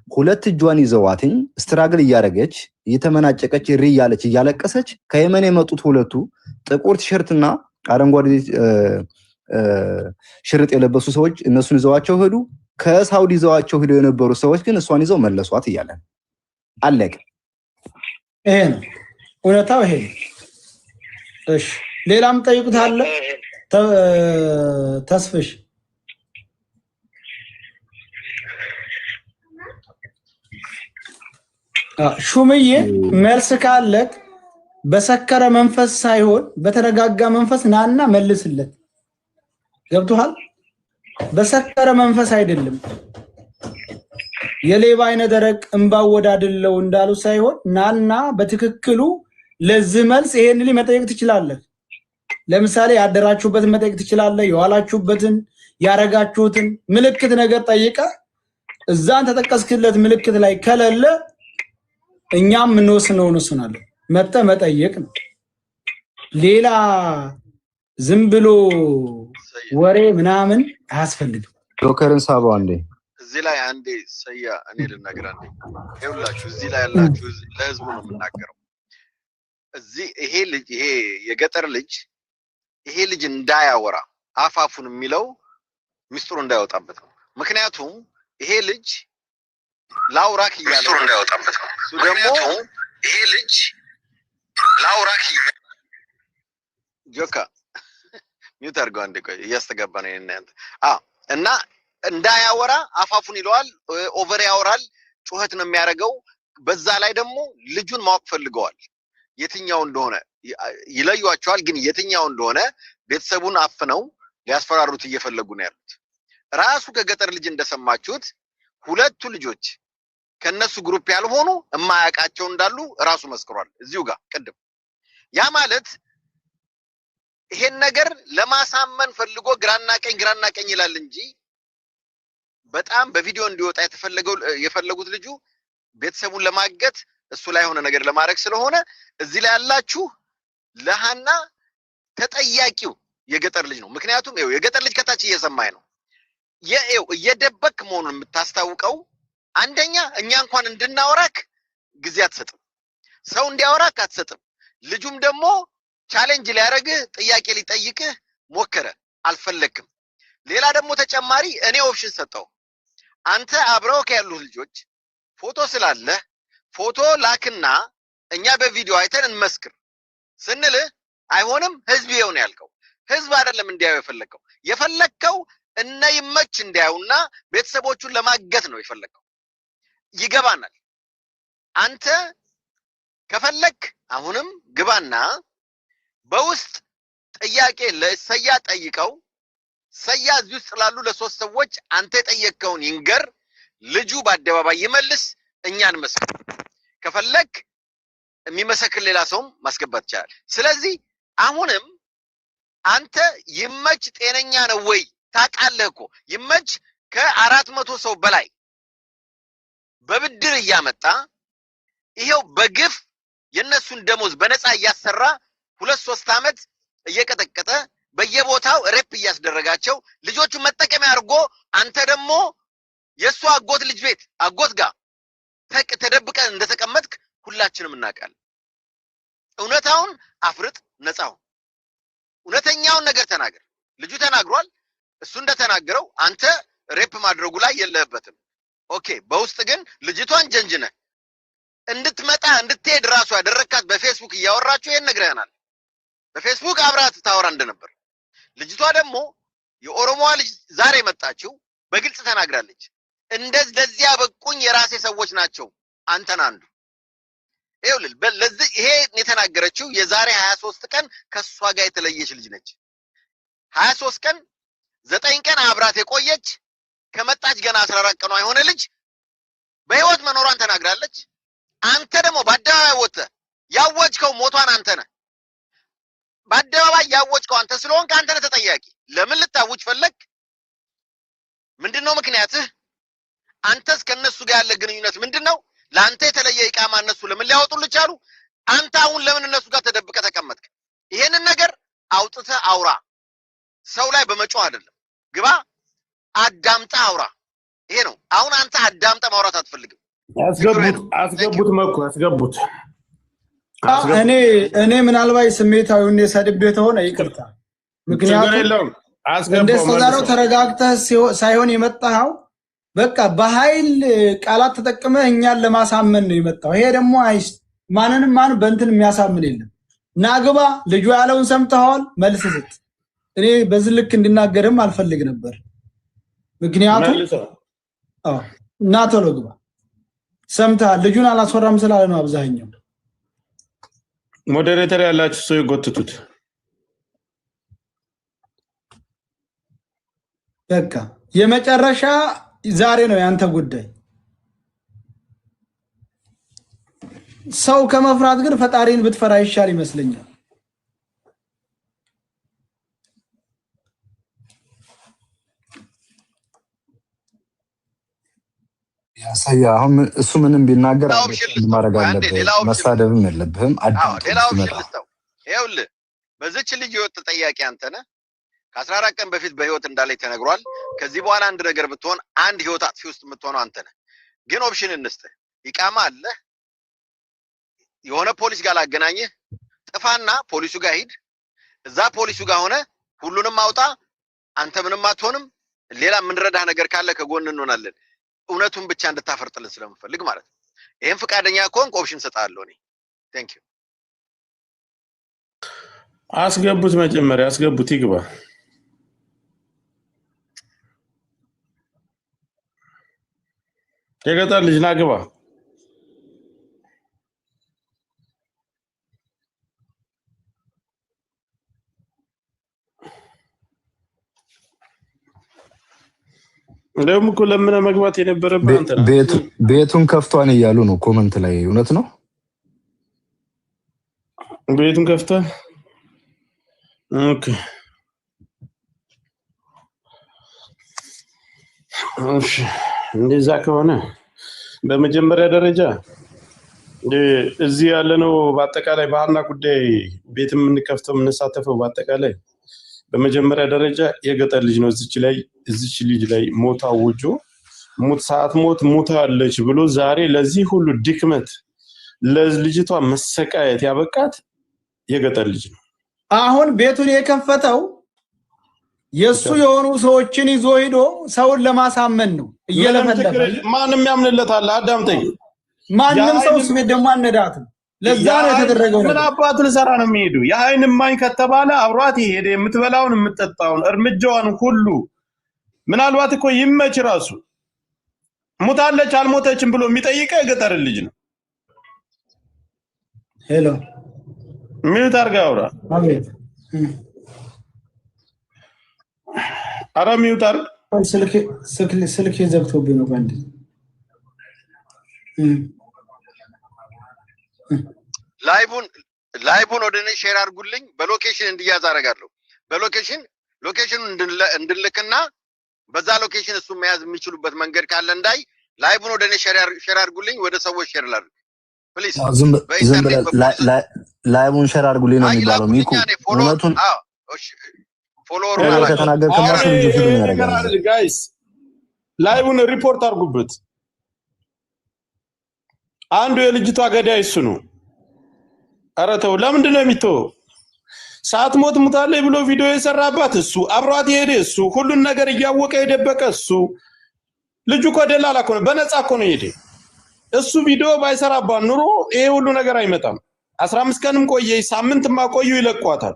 Speaker 7: ሁለት እጇን ይዘዋትኝ ስትራግል እያደረገች እየተመናጨቀች እያለች እያለቀሰች ከየመን የመጡት ሁለቱ ጥቁር ቲሸርትና አረንጓዴ ሽርጥ የለበሱ ሰዎች እነሱን ይዘዋቸው ሄዱ ከሳውዲ ይዘዋቸው ሄደው የነበሩ ሰዎች ግን እሷን ይዘው መለሷት እያለ አለቀ
Speaker 4: ይሄ ነው እውነታው ይሄ እሺ ሌላም ጠይቁት አለ ተስፍሽ ሹምዬ መልስ ካለክ በሰከረ መንፈስ ሳይሆን በተረጋጋ መንፈስ ናና መልስለት ገብቷል በሰከረ መንፈስ አይደለም የሌባ አይነ ደረቅ እንባው ወዳደለው እንዳሉ ሳይሆን ናና በትክክሉ ለዚህ መልስ ይሄን ሊመጠየቅ ትችላለህ ለምሳሌ ያደራችሁበትን መጠየቅ ትችላለህ የዋላችሁበትን ያረጋችሁትን ምልክት ነገር ጠይቀ እዛን ተጠቀስክለት ምልክት ላይ ከለለ እኛም እንወስነው እንወስናለን መጠየቅ ነው ሌላ ዝም ብሎ ወሬ ምናምን አያስፈልግም
Speaker 7: ዶከርን ሳባው አንዴ
Speaker 1: እዚህ ላይ አንዴ ሰያ እኔ ልናገር አንዴ ይኸውላችሁ እዚህ ላይ ያላችሁ ለህዝቡ ነው የምናገረው እዚህ ይሄ የገጠር ልጅ ይሄ ልጅ እንዳያወራ አፋፉን የሚለው ሚስጥሩ እንዳይወጣበት ነው ምክንያቱም ይሄ ልጅ ላውራክ ይያለ ሚስጥሩ እንዳይወጣበት ነው እሱ ደግሞ ይሄ ልጅ ላውራክ ጆካ ሚውት አድርገው አንዴ ቆይ እያስተጋባ ነው እናንተ እና እንዳያወራ አፋፉን ይለዋል ኦቨር ያወራል ጩኸት ነው የሚያደርገው በዛ ላይ ደግሞ ልጁን ማወቅ ፈልገዋል የትኛው እንደሆነ ይለዩዋቸዋል ግን የትኛው እንደሆነ ቤተሰቡን አፍነው ሊያስፈራሩት እየፈለጉ ነው ያሉት ራሱ ከገጠር ልጅ እንደሰማችሁት ሁለቱ ልጆች ከነሱ ግሩፕ ያልሆኑ የማያውቃቸው እንዳሉ ራሱ መስክሯል እዚሁ ጋር ቅድም ያ ማለት ይሄን ነገር ለማሳመን ፈልጎ ግራና ቀኝ ይላል እንጂ በጣም በቪዲዮ እንዲወጣ የፈለጉት ልጁ ቤተሰቡን ለማገት እሱ ላይ ሆነ ነገር ለማድረግ ስለሆነ እዚህ ላይ ያላችሁ ለሃና ተጠያቂው የገጠር ልጅ ነው። ምክንያቱም የገጠር ልጅ ከታች እየሰማይ ነው። እየደበክ መሆኑን የምታስታውቀው አንደኛ እኛ እንኳን እንድናወራክ ጊዜ አትሰጥም፣ ሰው እንዲያወራክ አትሰጥም። ልጁም ደግሞ ቻሌንጅ ሊያረግህ ጥያቄ ሊጠይቅህ ሞከረ፣ አልፈለክም። ሌላ ደግሞ ተጨማሪ እኔ ኦፕሽን ሰጠው። አንተ አብረው ያሉት ልጆች ፎቶ ስላለ ፎቶ ላክና እኛ በቪዲዮ አይተን እንመስክር ስንልህ አይሆንም ህዝብ ይሄው ነው ያልከው። ህዝብ አይደለም እንዲያዩ የፈለከው እነ ይመች እንዲያዩና ቤተሰቦቹን ለማገት ነው የፈለከው። ይገባናል። አንተ ከፈለክ አሁንም ግባና በውስጥ ጥያቄ ለሰያ ጠይቀው። ሰያ እዚህ ውስጥ ላሉ ለሶስት ሰዎች አንተ የጠየቀውን ይንገር፣ ልጁ በአደባባይ ይመልስ፣ እኛን መስክር። ከፈለክ የሚመሰክር ሌላ ሰውም ማስገባት ይችላል። ስለዚህ አሁንም አንተ ይመች ጤነኛ ነው ወይ? ታውቃለህ እኮ ይመች ከ400 ሰው በላይ በብድር እያመጣ ይሄው በግፍ የነሱን ደሞዝ በነፃ እያሰራ 2-3 አመት እየቀጠቀጠ በየቦታው ሬፕ እያስደረጋቸው ልጆቹን መጠቀሚያ አድርጎ አንተ ደግሞ የሱ አጎት ልጅ ቤት አጎት ጋር ተደብቀ እንደተቀመጥክ ሁላችንም እናውቃለን። እውነታውን አፍርጥ፣ ነፃው እውነተኛውን ነገር ተናገር። ልጁ ተናግሯል። እሱ እንደተናገረው አንተ ሬፕ ማድረጉ ላይ የለህበትም። ኦኬ። በውስጥ ግን ልጅቷን ጀንጅነ እንድትመጣ እንድትሄድ ራሱ ያደረካት በፌስቡክ እያወራችሁ ይሄን ነግረናል። በፌስቡክ አብራት ታወራ እንደነበር። ልጅቷ ደግሞ የኦሮሞዋ ልጅ ዛሬ መጣችው በግልጽ ተናግራለች። እንደዚህ ያበቁኝ የራሴ ሰዎች ናቸው አንተን አንዱ ለዚህ ይሄ የተናገረችው የዛሬ 23 ቀን ከሷ ጋር የተለየች ልጅ ነች። 23 ቀን 9 ቀን አብራት የቆየች ከመጣች ገና 14 ቀኗ የሆነ ልጅ በህይወት መኖሯን ተናግራለች። አንተ ደግሞ በአደባባይ ወጥተህ ያወጅከው ሞቷን አንተ ነህ። በአደባባይ ያወጅከው አንተ ስለሆንክ አንተ ነህ ተጠያቂ። ለምን ልታውጅ ፈለግ? ምንድነው ምክንያትህ? አንተስ ከነሱ ጋር ያለ ግንኙነት ምንድነው? ለአንተ የተለየ ኢቃማ እነሱ ለምን ሊያወጡልህ ቻሉ? አንተ አሁን ለምን እነሱ ጋር ተደብቀህ ተቀመጥክ? ይሄንን ነገር አውጥተህ አውራ። ሰው ላይ በመጮህ አይደለም። ግባ አዳምጠህ አውራ። ይሄ ነው። አሁን አንተ አዳምጠህ ማውራት አትፈልግም።
Speaker 10: አስገቡት መኩ አስገቡት።
Speaker 4: እኔ ምናልባት ስሜታዊውን የሰድቤ ተሆነ ይቅርታ። ምክንያቱም እንደሰዛው ተረጋግተህ ሳይሆን የመጣው በቃ በኃይል ቃላት ተጠቅመህ እኛን ለማሳመን ነው የመጣው። ይሄ ደግሞ ማንንም ማን በእንትን የሚያሳምን የለም። ናግባ ልጁ ያለውን ሰምተዋል፣ መልስ ስጥ። እኔ በዚህ ልክ እንድናገርም አልፈልግ ነበር። ምክንያቱም እና ቶሎ ግባ። ሰምተሃል። ልጁን አላስወራም ስላለ ነው አብዛኛው።
Speaker 10: ሞዴሬተር ያላችሁ ሰው ይጎትቱት።
Speaker 4: በቃ የመጨረሻ ዛሬ ነው ያንተ ጉዳይ። ሰው ከመፍራት ግን ፈጣሪን ብትፈራ ይሻል ይመስለኛል።
Speaker 7: ያሳያ አሁን እሱ ምንም ቢናገር ማድረግ አለበት። መሳደብም የለብህም።
Speaker 1: ሌላው ይኸውልህ በዚች ልጅ ህይወት ተጠያቂ አንተ ነህ። ከ14 ቀን በፊት በህይወት እንዳለች ተነግሯል። ከዚህ በኋላ አንድ ነገር ብትሆን አንድ ህይወት አጥፊ ውስጥ የምትሆነው አንተ ነህ። ግን ኦፕሽን እንስጥህ። ኢቃማ አለ። የሆነ ፖሊስ ጋር ላገናኝህ። ጥፋና ፖሊሱ ጋር ሂድ። እዛ ፖሊሱ ጋር ሆነ ሁሉንም አውጣ። አንተ ምንም አትሆንም። ሌላ የምንረዳህ ነገር ካለ ከጎን እንሆናለን። እውነቱን ብቻ እንድታፈርጥልን ስለምፈልግ ማለት ነው። ይሄን ፍቃደኛ ከሆንክ ኦፕሽን ሰጣለሁ እኔ። ቴንክ ዩ።
Speaker 10: አስገቡት፣ መጀመሪያ አስገቡት፣ ይግባ። የገጠር ልጅ ና ግባ። እንደውም እኮ ለምን መግባት የነበረብህ አንተ ነህ።
Speaker 7: ቤቱን ከፍቷን እያሉ ነው ኮመንት ላይ። እውነት ነው።
Speaker 10: ቤቱን ከፍቷን ኦኬ እሺ እንደዛ ከሆነ በመጀመሪያ ደረጃ እዚህ ያለነው በአጠቃላይ ባህልና ጉዳይ ቤት የምንከፍተው የምንሳተፈው በአጠቃላይ በመጀመሪያ ደረጃ የገጠር ልጅ ነው። እዚች ልጅ ላይ ሞት አውጆ ሞት ሰዓት ሞታለች ብሎ ዛሬ ለዚህ ሁሉ ድክመት ለልጅቷ መሰቃየት ያበቃት የገጠር ልጅ ነው።
Speaker 4: አሁን ቤቱን የከፈተው የሱ የሆኑ ሰዎችን ይዞ ሄዶ ሰውን ለማሳመን ነው እየለፈለፈ።
Speaker 10: ማንም ያምንለታል። አዳምጠኝ።
Speaker 4: ማንም ሰው ስሜ ደሞ አነዳት ለዛ ነው የተደረገው።
Speaker 10: ምን አባቱ ልሰራ ነው የሚሄዱ? የአይን ማኝ ከተባለ አብሯት ይሄድ የምትበላውን የምትጠጣውን እርምጃዋን ሁሉ ምናልባት እኮ ይመች ራሱ ሞታለች አልሞተችም ብሎ የሚጠይቀው የገጠር ልጅ ነው።
Speaker 4: ሄሎ
Speaker 10: ምን ታርጋውራ?
Speaker 4: አቤት።
Speaker 10: አረ ሚውታር
Speaker 4: ስልክ ዘግቶብኝ ነው ባንዲ።
Speaker 1: ላይቡን ወደ እኔ ሼር አድርጉልኝ። በሎኬሽን እንዲያዝ አደርጋለሁ። ሎኬሽኑን እንድልክና በዛ ሎኬሽን እሱ መያዝ የሚችሉበት መንገድ ካለ እንዳይ ላይቡን ወደ እኔ ሼር አድርጉልኝ። ወደ ሰዎች ሼር ላድርግ ፕሊዝ።
Speaker 7: ዝም ብለህ ላይቡን ሼር አድርጉልኝ ነው የሚባለው። ሚኩ እውነቱን
Speaker 1: ፎሎወር
Speaker 10: ጋይስ ላይቡን ሪፖርት አድርጉበት። አንዱ የልጅቷ ገዳይ እሱ ነው። ኧረ ተው፣ ለምንድን ነው የሚተው? ሰዓት ሞታለች ብሎ ቪዲዮ የሰራባት እሱ፣ አብሯት የሄደ እሱ፣ ሁሉን ነገር እያወቀ የደበቀ እሱ። ልጁ እኮ ደላላ እኮ ነው፣ በነፃ እኮ ነው የሄደ። እሱ ቪዲዮ ባይሰራባት ኑሮ ይሄ ሁሉ ነገር አይመጣም። 15 ቀንም ቆየ፣ ሳምንትማ ቆዩ፣ ይለቋታል።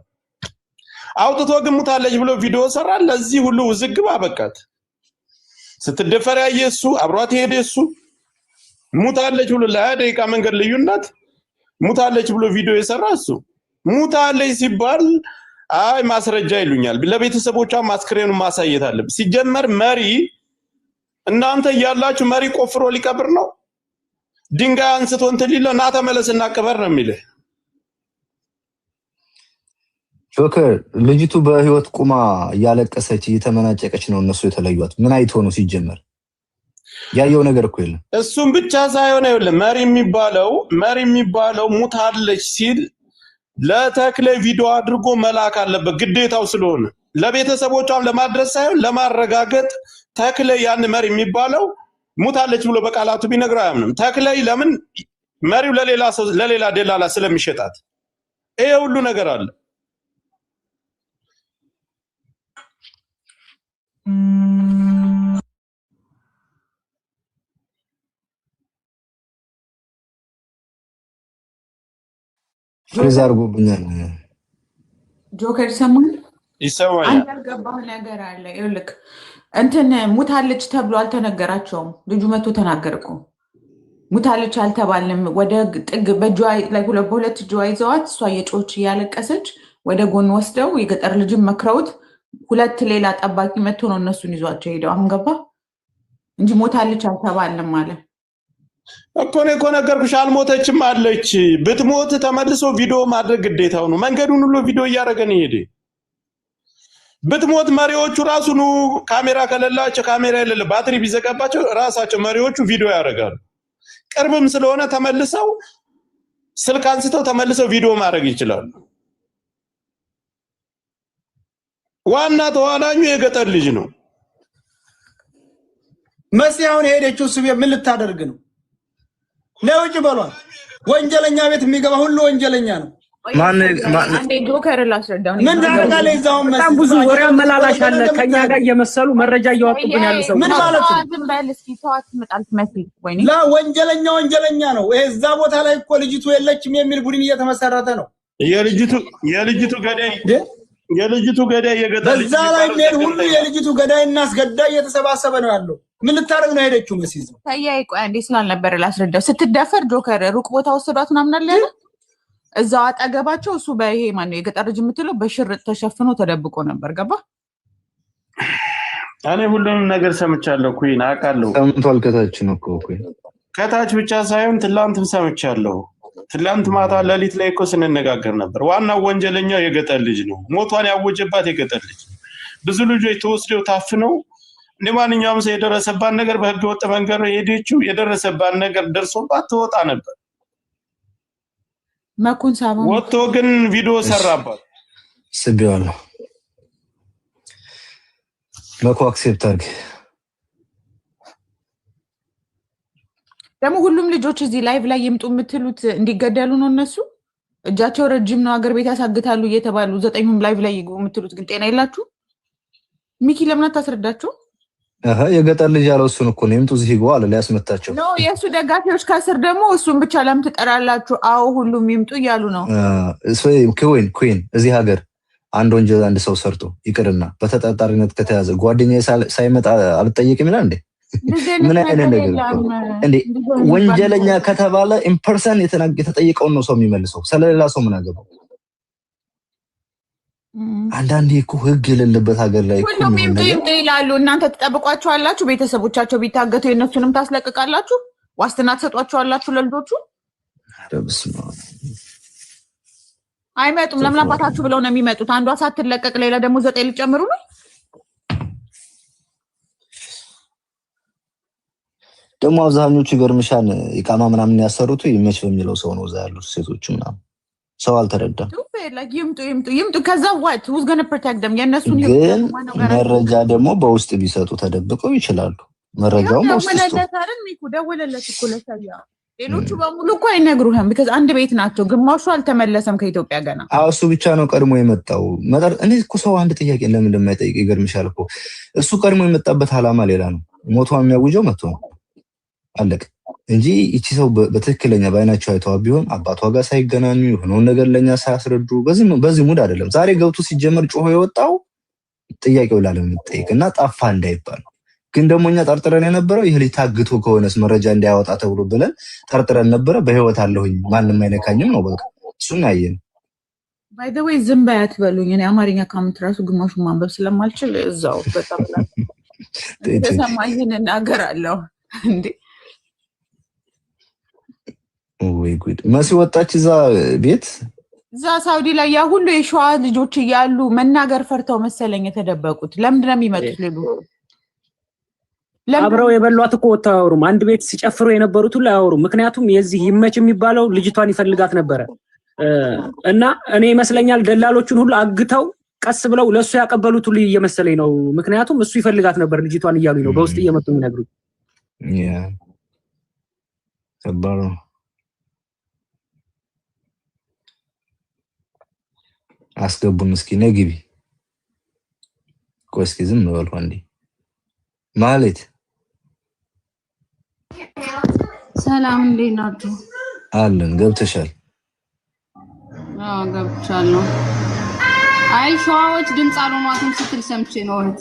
Speaker 10: አውጥቶ ግን ሞታለች ብሎ ቪዲዮ ሰራ፣ ለዚህ ሁሉ ውዝግብ አበቃት። ስትደፈር ያየ እሱ፣ አብሯት የሄደ እሱ፣ ሞታለች ብሎ ለ20 መንገድ ልዩነት ሞታለች ብሎ ቪዲዮ የሰራ እሱ። ሞታለች ሲባል አይ ማስረጃ ይሉኛል። ለቤተሰቦቿ ማስክሬኑ ማሳየት አለብን። ሲጀመር መሪ እናንተ ያላችሁ መሪ ቆፍሮ ሊቀብር ነው። ድንጋይ አንስቶ እንትን ሊለው ና ተመለስና ቅበር ነው የሚልህ።
Speaker 7: ጆከር ልጅቱ በህይወት ቁማ እያለቀሰች እየተመናጨቀች ነው እነሱ የተለዩት። ምን አይቶ ነው ሲጀመር? ያየው ነገር እኮ የለም።
Speaker 10: እሱም ብቻ ሳይሆን አይደለም መሪ የሚባለው ሞታለች ሲል ለተክለ ቪዲዮ አድርጎ መላክ አለበት ግዴታው ስለሆነ ለቤተሰቦቿም ለማድረስ ሳይሆን ለማረጋገጥ ተክለ ያን መሪ የሚባለው ሞታለች ብሎ በቃላቱ ቢነግረው አያምንም። ተክለ ለምን መሪው ለሌላ ሰው ለሌላ ደላላ ስለሚሸጣት ይሄ ሁሉ ነገር አለ።
Speaker 7: ፍሪዛርጉብኛል
Speaker 11: ጆከር ሰማን
Speaker 10: ይሰማል።
Speaker 11: አንተ ያልገባህ ነገር አለ። ይኸውልህ እንትን ሙታለች ተብሎ አልተነገራቸውም። ልጁ መቶ ተናገር እኮ ሙታለች አልተባልንም። ወደ ጥግ በእጇ ላይ በሁለት እጇ ይዘዋት እሷ የጮች እያለቀሰች ወደ ጎን ወስደው የገጠር ልጅም መክረውት ሁለት ሌላ ጠባቂ መቶ ነው እነሱን ይዟቸው ሄደው። አሁን ገባ እንጂ ሞታለች አልተባልንም አለ
Speaker 10: እኮ ነው እኮ ነገርኩሽ። አልሞተችም አለች። ብትሞት ተመልሶ ቪዲዮ ማድረግ ግዴታው ነው። መንገዱን ሁሉ ቪዲዮ እያደረገ ነው ሄደ። ብትሞት መሪዎቹ ራሱ ነው ካሜራ ከሌላቸው ካሜራ የሌለ ባትሪ ቢዘጋባቸው ራሳቸው መሪዎቹ ቪዲዮ ያደርጋሉ። ቅርብም ስለሆነ ተመልሰው ስልክ አንስተው ተመልሰው ቪዲዮ ማድረግ ይችላሉ። ዋና ተዋናኙ የገጠር ልጅ ነው።
Speaker 4: መሲያውን ሄደችው እሱ ምን ልታደርግ ነው? ለውጭ በሏል። ወንጀለኛ ቤት የሚገባ ሁሉ ወንጀለኛ ነው።
Speaker 11: አንዴ ጆከር ላስረዳው።
Speaker 4: ምን ታደርጋለህ? እዛው
Speaker 6: በጣም ብዙ ወሬ አመላላሽ አለ። ከኛ ጋር እየመሰሉ መረጃ እያወጡብን ያሉ ሰው
Speaker 4: ምን ማለት ነው?
Speaker 11: ዝም በል እስኪ ተዋት። መጣል ትመስል ወይኔ
Speaker 4: ላ ወንጀለኛ ነው። እዛ ቦታ ላይ እኮ ልጅቱ የለችም የሚል ቡድን እየተመሰረተ ነው።
Speaker 10: የልጅቱ ገዳይ የገጠር ልጅ
Speaker 4: በዛ ላይ ምን ሁሉ የልጅቱ ገዳይ እና አስገዳይ እየተሰባሰበ ነው ያለው። ምን ልታረግ ነው ሄደችው? መሲዝ
Speaker 11: ታያይ ቆይ አንዴ ስላልነበረ ላስረዳው። ስትደፈር ጆከር ሩቅ ቦታ ወሰዷት ምናምን አለ ያለ እዛው አጠገባቸው እሱ በይሄ ማነው የገጠር ልጅ የምትለው በሽርጥ ተሸፍኖ ተደብቆ ነበር። ገባ
Speaker 10: እኔ ሁሉንም ነገር ሰምቻለሁ። ኩይን አውቃለሁ።
Speaker 7: ሰምቷል። ከታች ነው እኮ ኩይን
Speaker 10: ከታች ብቻ ሳይሆን ትላንትም ሰምቻለሁ። ትላንት ማታ ለሊት ላይ እኮ ስንነጋገር ነበር። ዋናው ወንጀለኛው የገጠር ልጅ ነው። ሞቷን ያወጀባት የገጠር ልጅ ነው። ብዙ ልጆች ተወስደው ታፍነው እንደማንኛውም ሰው የደረሰባት ነገር በህገ ወጥ መንገድ ሄደችው የደረሰባት ነገር ደርሶባት ትወጣ ነበር።
Speaker 11: መኩን ሳባ
Speaker 10: ወጥቶ ግን ቪዲዮ ሰራባት።
Speaker 7: ስቢዋለሁ መኩ አክሴፕት አድርግ።
Speaker 11: ደግሞ ሁሉም ልጆች እዚህ ላይቭ ላይ ይምጡ የምትሉት እንዲገደሉ ነው። እነሱ እጃቸው ረጅም ነው አገር ቤት ያሳግታሉ እየተባሉ 9ም ላይቭ ላይ ይግቡ የምትሉት ግን ጤና የላችሁ። ሚኪ ለምን አታስረዳቸው?
Speaker 7: የገጠር ልጅ ያለው እሱን እኮ ነው። ይምጡ እዚህ ይግቡ አለ ሊያስመታቸው
Speaker 11: ነው። የእሱ ደጋፊዎች ከስር ደግሞ እሱን ብቻ ለምን ትጠራላችሁ? አዎ ሁሉም ይምጡ እያሉ ነው።
Speaker 7: ኩዊን እዚህ ሀገር አንድ ወንጀል አንድ ሰው ሰርቶ ይቅርና በተጠርጣሪነት ከተያዘ ጓደኛዬ ሳይመጣ አልጠየቅም ይላል እንዴ? ምን አይነት ነገር እንዴ? ወንጀለኛ ከተባለ ኢምፐርሰን የተጠየቀውን ነው ሰው የሚመልሰው። ስለሌላ ሰው ምን አገባው? አንዳንዴ እኮ ህግ የሌለበት ሀገር ላይ
Speaker 11: ሁሉም ይምጡ ይላሉ። እናንተ ተጠብቋቸዋላችሁ። ቤተሰቦቻቸው ቢታገቱ የነሱንም ታስለቅቃላችሁ። ዋስትና ተሰጧቸዋላችሁ ለልጆቹ። አይመጡም። ለምን አባታችሁ ብለው ነው የሚመጡት? አንዷ ሳትለቀቅ ሌላ ደግሞ 9 ሊጨምሩ ነው።
Speaker 7: ደግሞ አብዛኞቹ ይገርምሻል ኢቃማ ምናምን ያሰሩት ይመች በሚለው ሰው ነው። እዛ ያሉት ሴቶቹ ምናምን ሰው አልተረዳም።
Speaker 11: ይምጡ ከዛ what who's going to protect them? የነሱን
Speaker 7: ግን መረጃ ደግሞ በውስጥ ቢሰጡ ተደብቀው ይችላሉ። መረጃው
Speaker 11: ደወለለት እኮ ለሰያ ሌሎቹ በሙሉ እኮ አይነግሩህም። because አንድ ቤት ናቸው። ግማሹ አልተመለሰም ከኢትዮጵያ ገና።
Speaker 7: እሱ ብቻ ነው ቀድሞ የመጣው። እኔ እኮ ሰው አንድ ጥያቄ ለምን እንደማይጠይቅ ይገርምሻል እኮ እሱ ቀድሞ የመጣበት አላማ ሌላ ነው። ሞቷን የሚያውጀው መጥቶ ነው አለቅ እንጂ እቺ ሰው በትክክለኛ ባይናቸው አይተዋ ቢሆን አባቷ ጋር ሳይገናኙ የሆነውን ነገር ለኛ ሳያስረዱ በዚህ ሙድ አይደለም። ዛሬ ገብቶ ሲጀመር ጮሆ የወጣው ጥያቄው ላለም ጠይቅና ጣፋ እንዳይባል። ግን ደሞኛ ጠርጥረን የነበረው ይሄ ልጅ ታግቶ ከሆነስ መረጃ እንዳያወጣ ተብሎ ብለን ጠርጥረን ነበረ። በህይወት አለሁኝ ማንንም አይነካኝም ነው በቃ እሱን ያየን።
Speaker 11: by the way ዝም ባያት በሉኝ። እኔ አማርኛ ካምንት ራሱ ግማሹን ማንበብ ስለማልችል እዛው በጣም ተሰማኝን እናገራለሁ እንዴ።
Speaker 7: ወይ ጉድ መሲ ወጣች እዛ ቤት
Speaker 11: እዛ ሳውዲ ላይ ያ ሁሉ የሸዋ ልጆች እያሉ መናገር ፈርተው መሰለኝ የተደበቁት። ለምንድን ነው የሚመጡት?
Speaker 6: አብረው የበሏት እኮ ወጣው አያወሩም። አንድ ቤት ሲጨፍሩ የነበሩት ሁሉ አያወሩም። ምክንያቱም የዚህ ይመች የሚባለው ልጅቷን ይፈልጋት ነበረ እና እኔ ይመስለኛል ደላሎቹን ሁሉ አግተው ቀስ ብለው ለሱ ያቀበሉት ሁሉ እየመሰለኝ ነው። ምክንያቱም እሱ ይፈልጋት ነበር ልጅቷን እያሉኝ ነው በውስጥ እየመጡ የሚነግሩት።
Speaker 7: ከባድ ነው። አስገቡን እስኪ ነግቢ ቆስኪ ዝም በሉ አንዴ ማለት
Speaker 12: ሰላም እንዴት ናችሁ?
Speaker 7: አለን ገብተሻል?
Speaker 12: ገብቻለሁ። አይ ሸዋዎች ድምጽ አልሆኗትም ስትል ሰምቼ ነው እህት።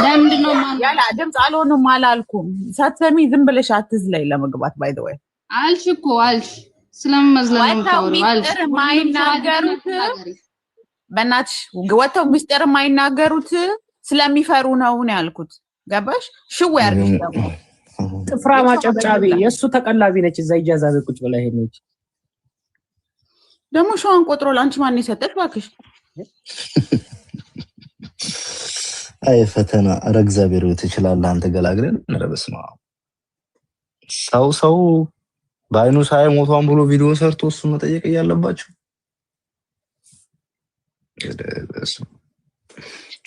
Speaker 12: ለምንድን ነው
Speaker 11: ያላ ድምጽ አልሆኑም አላልኩም። ሳትሰሚ ዝም ብለሽ አትዝለይ ለመግባት by the way
Speaker 12: አልሽ እኮ አልሽ ስለምመዝለኝ ታውራል
Speaker 11: ማይናገሩት በእናትሽ ወተው ሚስጥር ማይናገሩት ስለሚፈሩ ነው ያልኩት። ገባሽ? ሽው ያርግሽ ደግሞ
Speaker 6: ጥፍራ ማጨብጫቢ የሱ ተቀላቢ ነች። እዛ ኢጃዛ ቁጭ ብላ ሄደች።
Speaker 11: ደግሞ ሸዋን ቆጥሮ ላንቺ ማን ይሰጠሽ ባክሽ?
Speaker 7: አይ ፈተና ኧረ እግዚአብሔር ትችላለህ አንተ ገላግለን ነረበስማ ሰው ባይኑ ሳይ ሞቷን ብሎ ቪዲዮ ሰርቶ እሱ መጠየቅ ያለባችሁ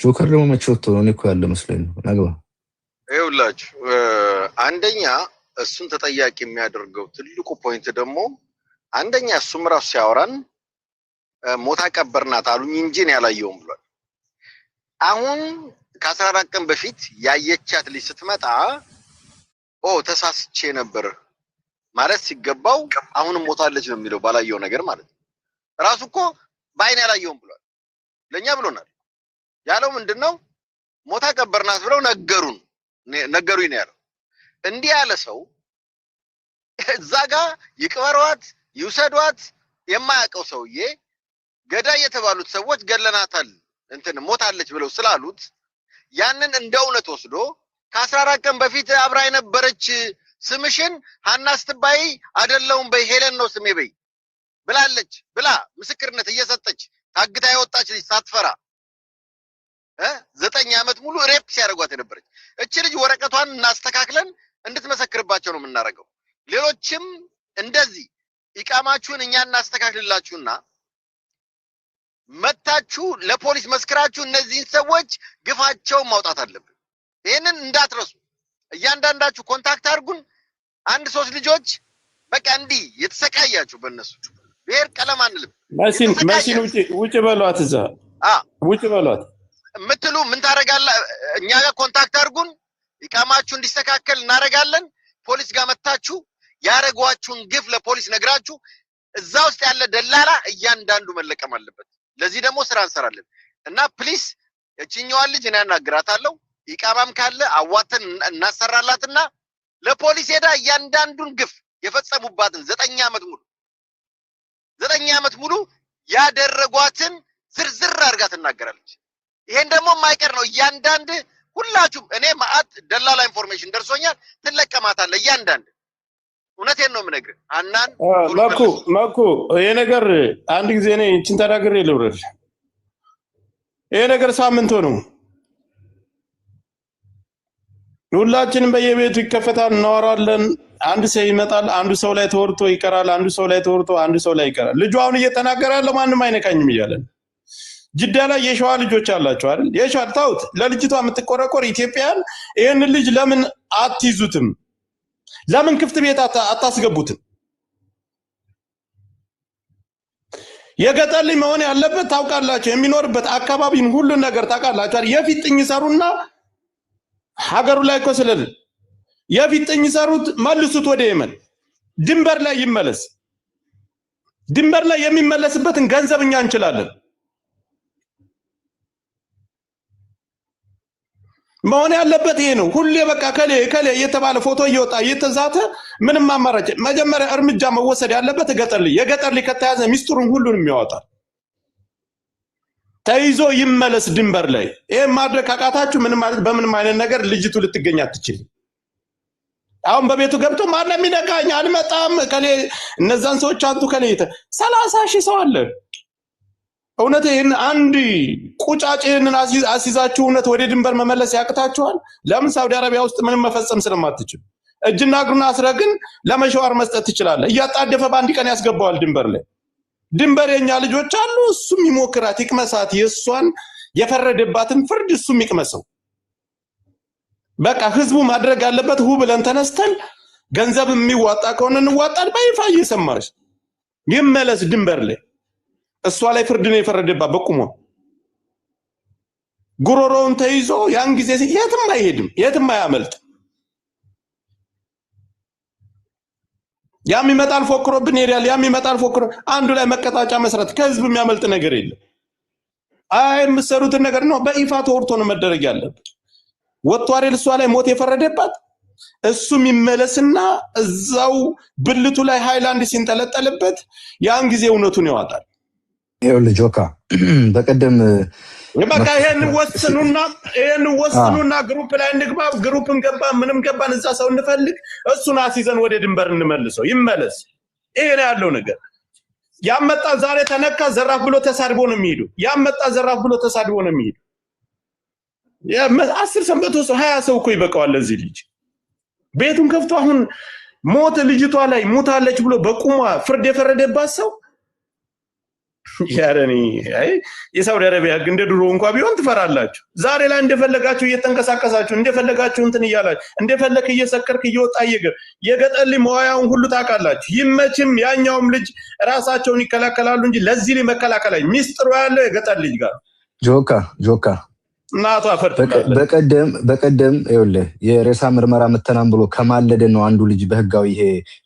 Speaker 7: ጆከር ደግሞ መቾቶ ነው እኮ ያለ መስለኝ ነው ናግባ
Speaker 1: ይኸውላችሁ አንደኛ እሱን ተጠያቂ የሚያደርገው ትልቁ ፖይንት ደግሞ አንደኛ እሱም ራሱ ሲያወራን ሞታ ቀበርናት አሉኝ እንጂ ነው ያላየውም ብሏል። አሁን ከ14 ቀን በፊት ያየቻት ልጅ ስትመጣ ተሳስቼ ነበር ማለት ሲገባው አሁንም ሞታለች ነው የሚለው ባላየው ነገር ማለት ነው። ራሱ እኮ ባይኔ ያላየውም ብሏል። ለኛ ብሎናል። ያለው ምንድነው ሞታ ቀበርናት ብለው ነገሩኝ ነው ያለው። እንዲህ ያለ ሰው እዛ ጋር ይቅበሯት ይውሰዷት የማያውቀው ሰውዬ ገዳይ የተባሉት ሰዎች ገለናታል ሞታለች ብለው ስላሉት ያንን እንደ እውነት ወስዶ ከ14 ቀን በፊት አብራ የነበረች ስምሽን ሀና ስትባይ አይደለም በይ ሄለን ነው ስሜ በይ ብላለች ብላ ምስክርነት እየሰጠች ታግታ የወጣች ልጅ ሳትፈራ 9 ዓመት ሙሉ ሬፕ ሲያደርጓት የነበረች እቺ ልጅ ወረቀቷን እናስተካክለን እንድትመሰክርባቸው ነው የምናደርገው። ሌሎችም እንደዚህ ኢቃማችሁን እኛ እናስተካክልላችሁና መታችሁ ለፖሊስ መስክራችሁ እነዚህን ሰዎች ግፋቸውን ማውጣት አለብን። ይሄንን እንዳትረሱ። እያንዳንዳችሁ ኮንታክት አድርጉን። 1-3 ልጆች በቃ እንዲህ የተሰቃያችሁ በእነሱ ብሔር ቀለም አንልም።
Speaker 10: መሲን ውጭ በሏት፣ እዛ ውጭ በሏት
Speaker 1: ምትሉ ምን ታረጋላ? እኛ ጋር ኮንታክት አድርጉን። ኢቃማችሁ እንዲስተካከል እናረጋለን። ፖሊስ ጋር መታችሁ ያረጓችሁን ግፍ ለፖሊስ ነግራችሁ እዛ ውስጥ ያለ ደላላ እያንዳንዱ መለቀም አለበት። ለዚህ ደግሞ ስራ እንሰራለን እና ፕሊስ እቺኛዋን ልጅ እኔ አናግራታለሁ። ኢቃማም ካለ አዋተን እናሰራላትና ለፖሊስ ሄዳ እያንዳንዱን ግፍ የፈጸሙባትን 9 ዓመት ሙሉ ያደረጓትን ዝርዝር አድርጋ ትናገራለች። ይሄን ደግሞ የማይቀር ነው። እያንዳንድ ሁላችሁም እኔ ማአት ደላላ ኢንፎርሜሽን ደርሶኛል። ትለቀማታለህ እያንዳንድ። እውነቴን ነው የምነግርህ። አናን
Speaker 10: መኩ ይሄ ነገር አንድ ጊዜ እኔ እንትን ተናግሬ ልውረድ። ይሄ ነገር ሳምንት ነው። ሁላችንም በየቤቱ ይከፈታል፣ እናወራለን። አንድ ሰው ይመጣል፣ አንዱ ሰው ላይ ተወርቶ ይቀራል፣ አንዱ ሰው ላይ ተወርቶ አንዱ ሰው ላይ ይቀራል። ልጁ አሁን እየተናገረ ያለው ማንም አይነካኝም እያለን ጅዳ ላይ የሸዋ ልጆች አላቸው አይደል? የሸዋ ታውት ለልጅቷ የምትቆረቆር ኢትዮጵያን ይሄን ልጅ ለምን አትይዙትም? ለምን ክፍት ቤት አታስገቡትም? የገጠር ልጅ መሆን ያለበት ታውቃላችሁ። የሚኖርበት አካባቢን ሁሉ ነገር ታውቃላችሁ አይደል? የፊጥኝ ሰሩና ሀገሩ ላይ እኮ ስለል የፊጥኝ ሰሩት መልሱት ወደ የመን ድንበር ላይ ይመለስ። ድንበር ላይ የሚመለስበትን ገንዘብ እኛ እንችላለን። መሆን ያለበት ይሄ ነው። ሁሌ በቃ ከሌ እየተባለ ፎቶ እየወጣ እየተዛተ ምንም አማራጭ መጀመሪያ እርምጃ መወሰድ ያለበት የገጠር ልጅ ከተያዘ ሚስጥሩን ሁሉንም ያወጣል። ተይዞ ይመለስ ድንበር ላይ። ይሄ ማድረግ ካቃታችሁ በምንም አይነት ነገር ልጅቱ ልትገኝ አትችልም። አሁን በቤቱ ገብቶ ማንም ይነካኝ አልመጣም ከሌ እነዛን ሰዎች አንቱ ከሌ 30,000 ሰው አለ። እውነት ይሄን አንድ ቁጫጭን አሲዛችሁ እውነት ወደ ድንበር መመለስ ያቅታችኋል? ለምን ሳውዲ አረቢያ ውስጥ ምንም መፈጸም ስለማትችል እጅና እግሩን አስረግን ለመሸዋር መስጠት ትችላለህ። እያጣደፈ በአንድ ቀን ያስገባዋል ድንበር ላይ። ድንበር የኛ ልጆች አሉ። እሱም ይሞክራት ይቅመሳት። የሷን የፈረደባትን ፍርድ እሱም ይቅመሰው። በቃ ህዝቡ ማድረግ ያለበት ብለን ተነስተን ገንዘብ የሚዋጣ ከሆነ እንዋጣል። በይፋ እየሰማሽ ይመለስ ድንበር ላይ። እሷ ላይ ፍርድ ነው የፈረደባት በቁሞ ጉሮሮውን ተይዞ ያን ጊዜ የትም አይሄድም፣ የትም አያመልጥ። ያም ይመጣል ፎክሮብን ሄዳል። ያም ይመጣል ፎክሮ አንዱ ላይ መቀጣጫ መስራት ከህዝብ የሚያመልጥ ነገር የለም። አይ የምትሰሩትን ነገር ነው በይፋ ተወርቶ ነው መደረግ ያለበት። ወጥቶ አይደል እሷ ላይ ሞት የፈረደባት እሱም ይመለስና እዛው ብልቱ ላይ ሃይላንድ ሲንጠለጠልበት ያን ጊዜ እውነቱን ያወጣል።
Speaker 7: ይኸውልህ ጆካ በቀደም
Speaker 10: በቃ ይሄን ወስኑና ግሩፕ ላይ እንግባ። ግሩፕን ገባ ምንም ገባን እዛ ሰው እንፈልግ እሱን አስይዘን ወደ ድንበር እንመልሰው ይመለስ። ይሄ ነው ያለው ነገር። ያመጣ ዛሬ ተነካ ዘራፍ ብሎ ተሳድቦ ነው የሚሄዱ። ያመጣ ዘራፍ ብሎ ተሳድቦ ነው የሚሄዱ። 10 ሰንበቶ 20 ሰው እኮ ይበቃዋል ለዚህ ልጅ። ቤቱን ከፍቶ አሁን ሞት ልጅቷ ላይ ሞታለች ብሎ በቁሟ ፍርድ የፈረደባት ሰው ያረኒ የሳውዲ አረቢያ እንደ ድሮ እንኳን ቢሆን ትፈራላችሁ። ዛሬ ላይ እንደፈለጋችሁ እየተንቀሳቀሳችሁ እንደፈለጋችሁ እንትን እያላችሁ እንደፈለክ እየሰከርክ እየወጣ የገጠር ልጅ መዋያውን ሁሉ ታውቃላችሁ። ይመችም ያኛውም ልጅ ራሳቸውን ይከላከላሉ እንጂ ለዚህ ልጅ መከላከል ሚስጥሩ ያለው የገጠር ልጅ ጋር
Speaker 7: ጆካ
Speaker 10: እናቷ ፈርጥ
Speaker 7: በቀደም ይኸውልህ የሬሳ ምርመራ መተናም ብሎ ከማለደ ነው አንዱ ልጅ በህጋዊ ይሄ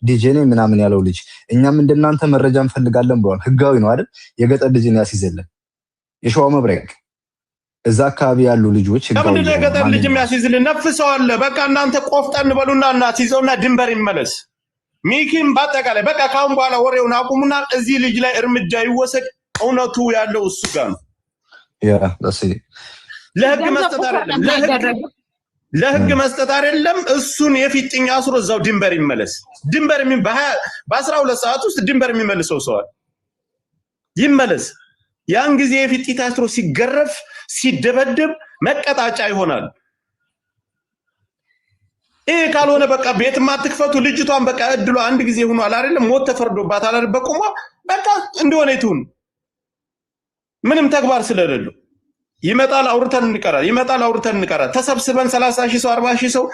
Speaker 7: ዲጄኔ ምናምን ያለው ልጅ እኛም እንደናንተ መረጃ እንፈልጋለን ብሏል። ህጋዊ ነው አይደል? የገጠር ልጅን ያስይዘልን የሸዋ መብረቅ እዛ አካባቢ ያሉ ልጆች ህጋዊ
Speaker 10: ነው። የገጠር ልጅ የሚያስይዝልን ነፍሰው አለ። በቃ እናንተ ቆፍጠን በሉና እናስይዘውና ድንበር ይመለስ። ሚኪም በአጠቃላይ በቃ ካሁን በኋላ ወሬውን አቁሙና እዚህ ልጅ ላይ እርምጃ ይወሰድ። እውነቱ ያለው እሱ ጋር ነው።
Speaker 7: ያ ለሲ
Speaker 10: ለህግ መስጠት አይደለም ለህግ መስጠት አይደለም እሱን የፊጥኛ አስሮ እዛው ድንበር ይመለስ ድንበር በ12 ሰዓት ውስጥ ድንበር የሚመልሰው ሰው ይመለስ ያን ጊዜ የፊጥታ አስሮ ሲገረፍ ሲደበደብ መቀጣጫ ይሆናል ካልሆነ በቃ ቤት ማትክፈቱ ልጅቷን በቃ እድሉ አንድ ጊዜ ሆኗል አይደለም ሞት ተፈርዶባት አይደል በቁማ በቃ እንደሆነ ይቱን ምንም ተግባር ስለሌለው ይመጣል አውርተን እንቀራለን ተሰብስበን 30 ሺህ ሰው 40 ሺህ ሰው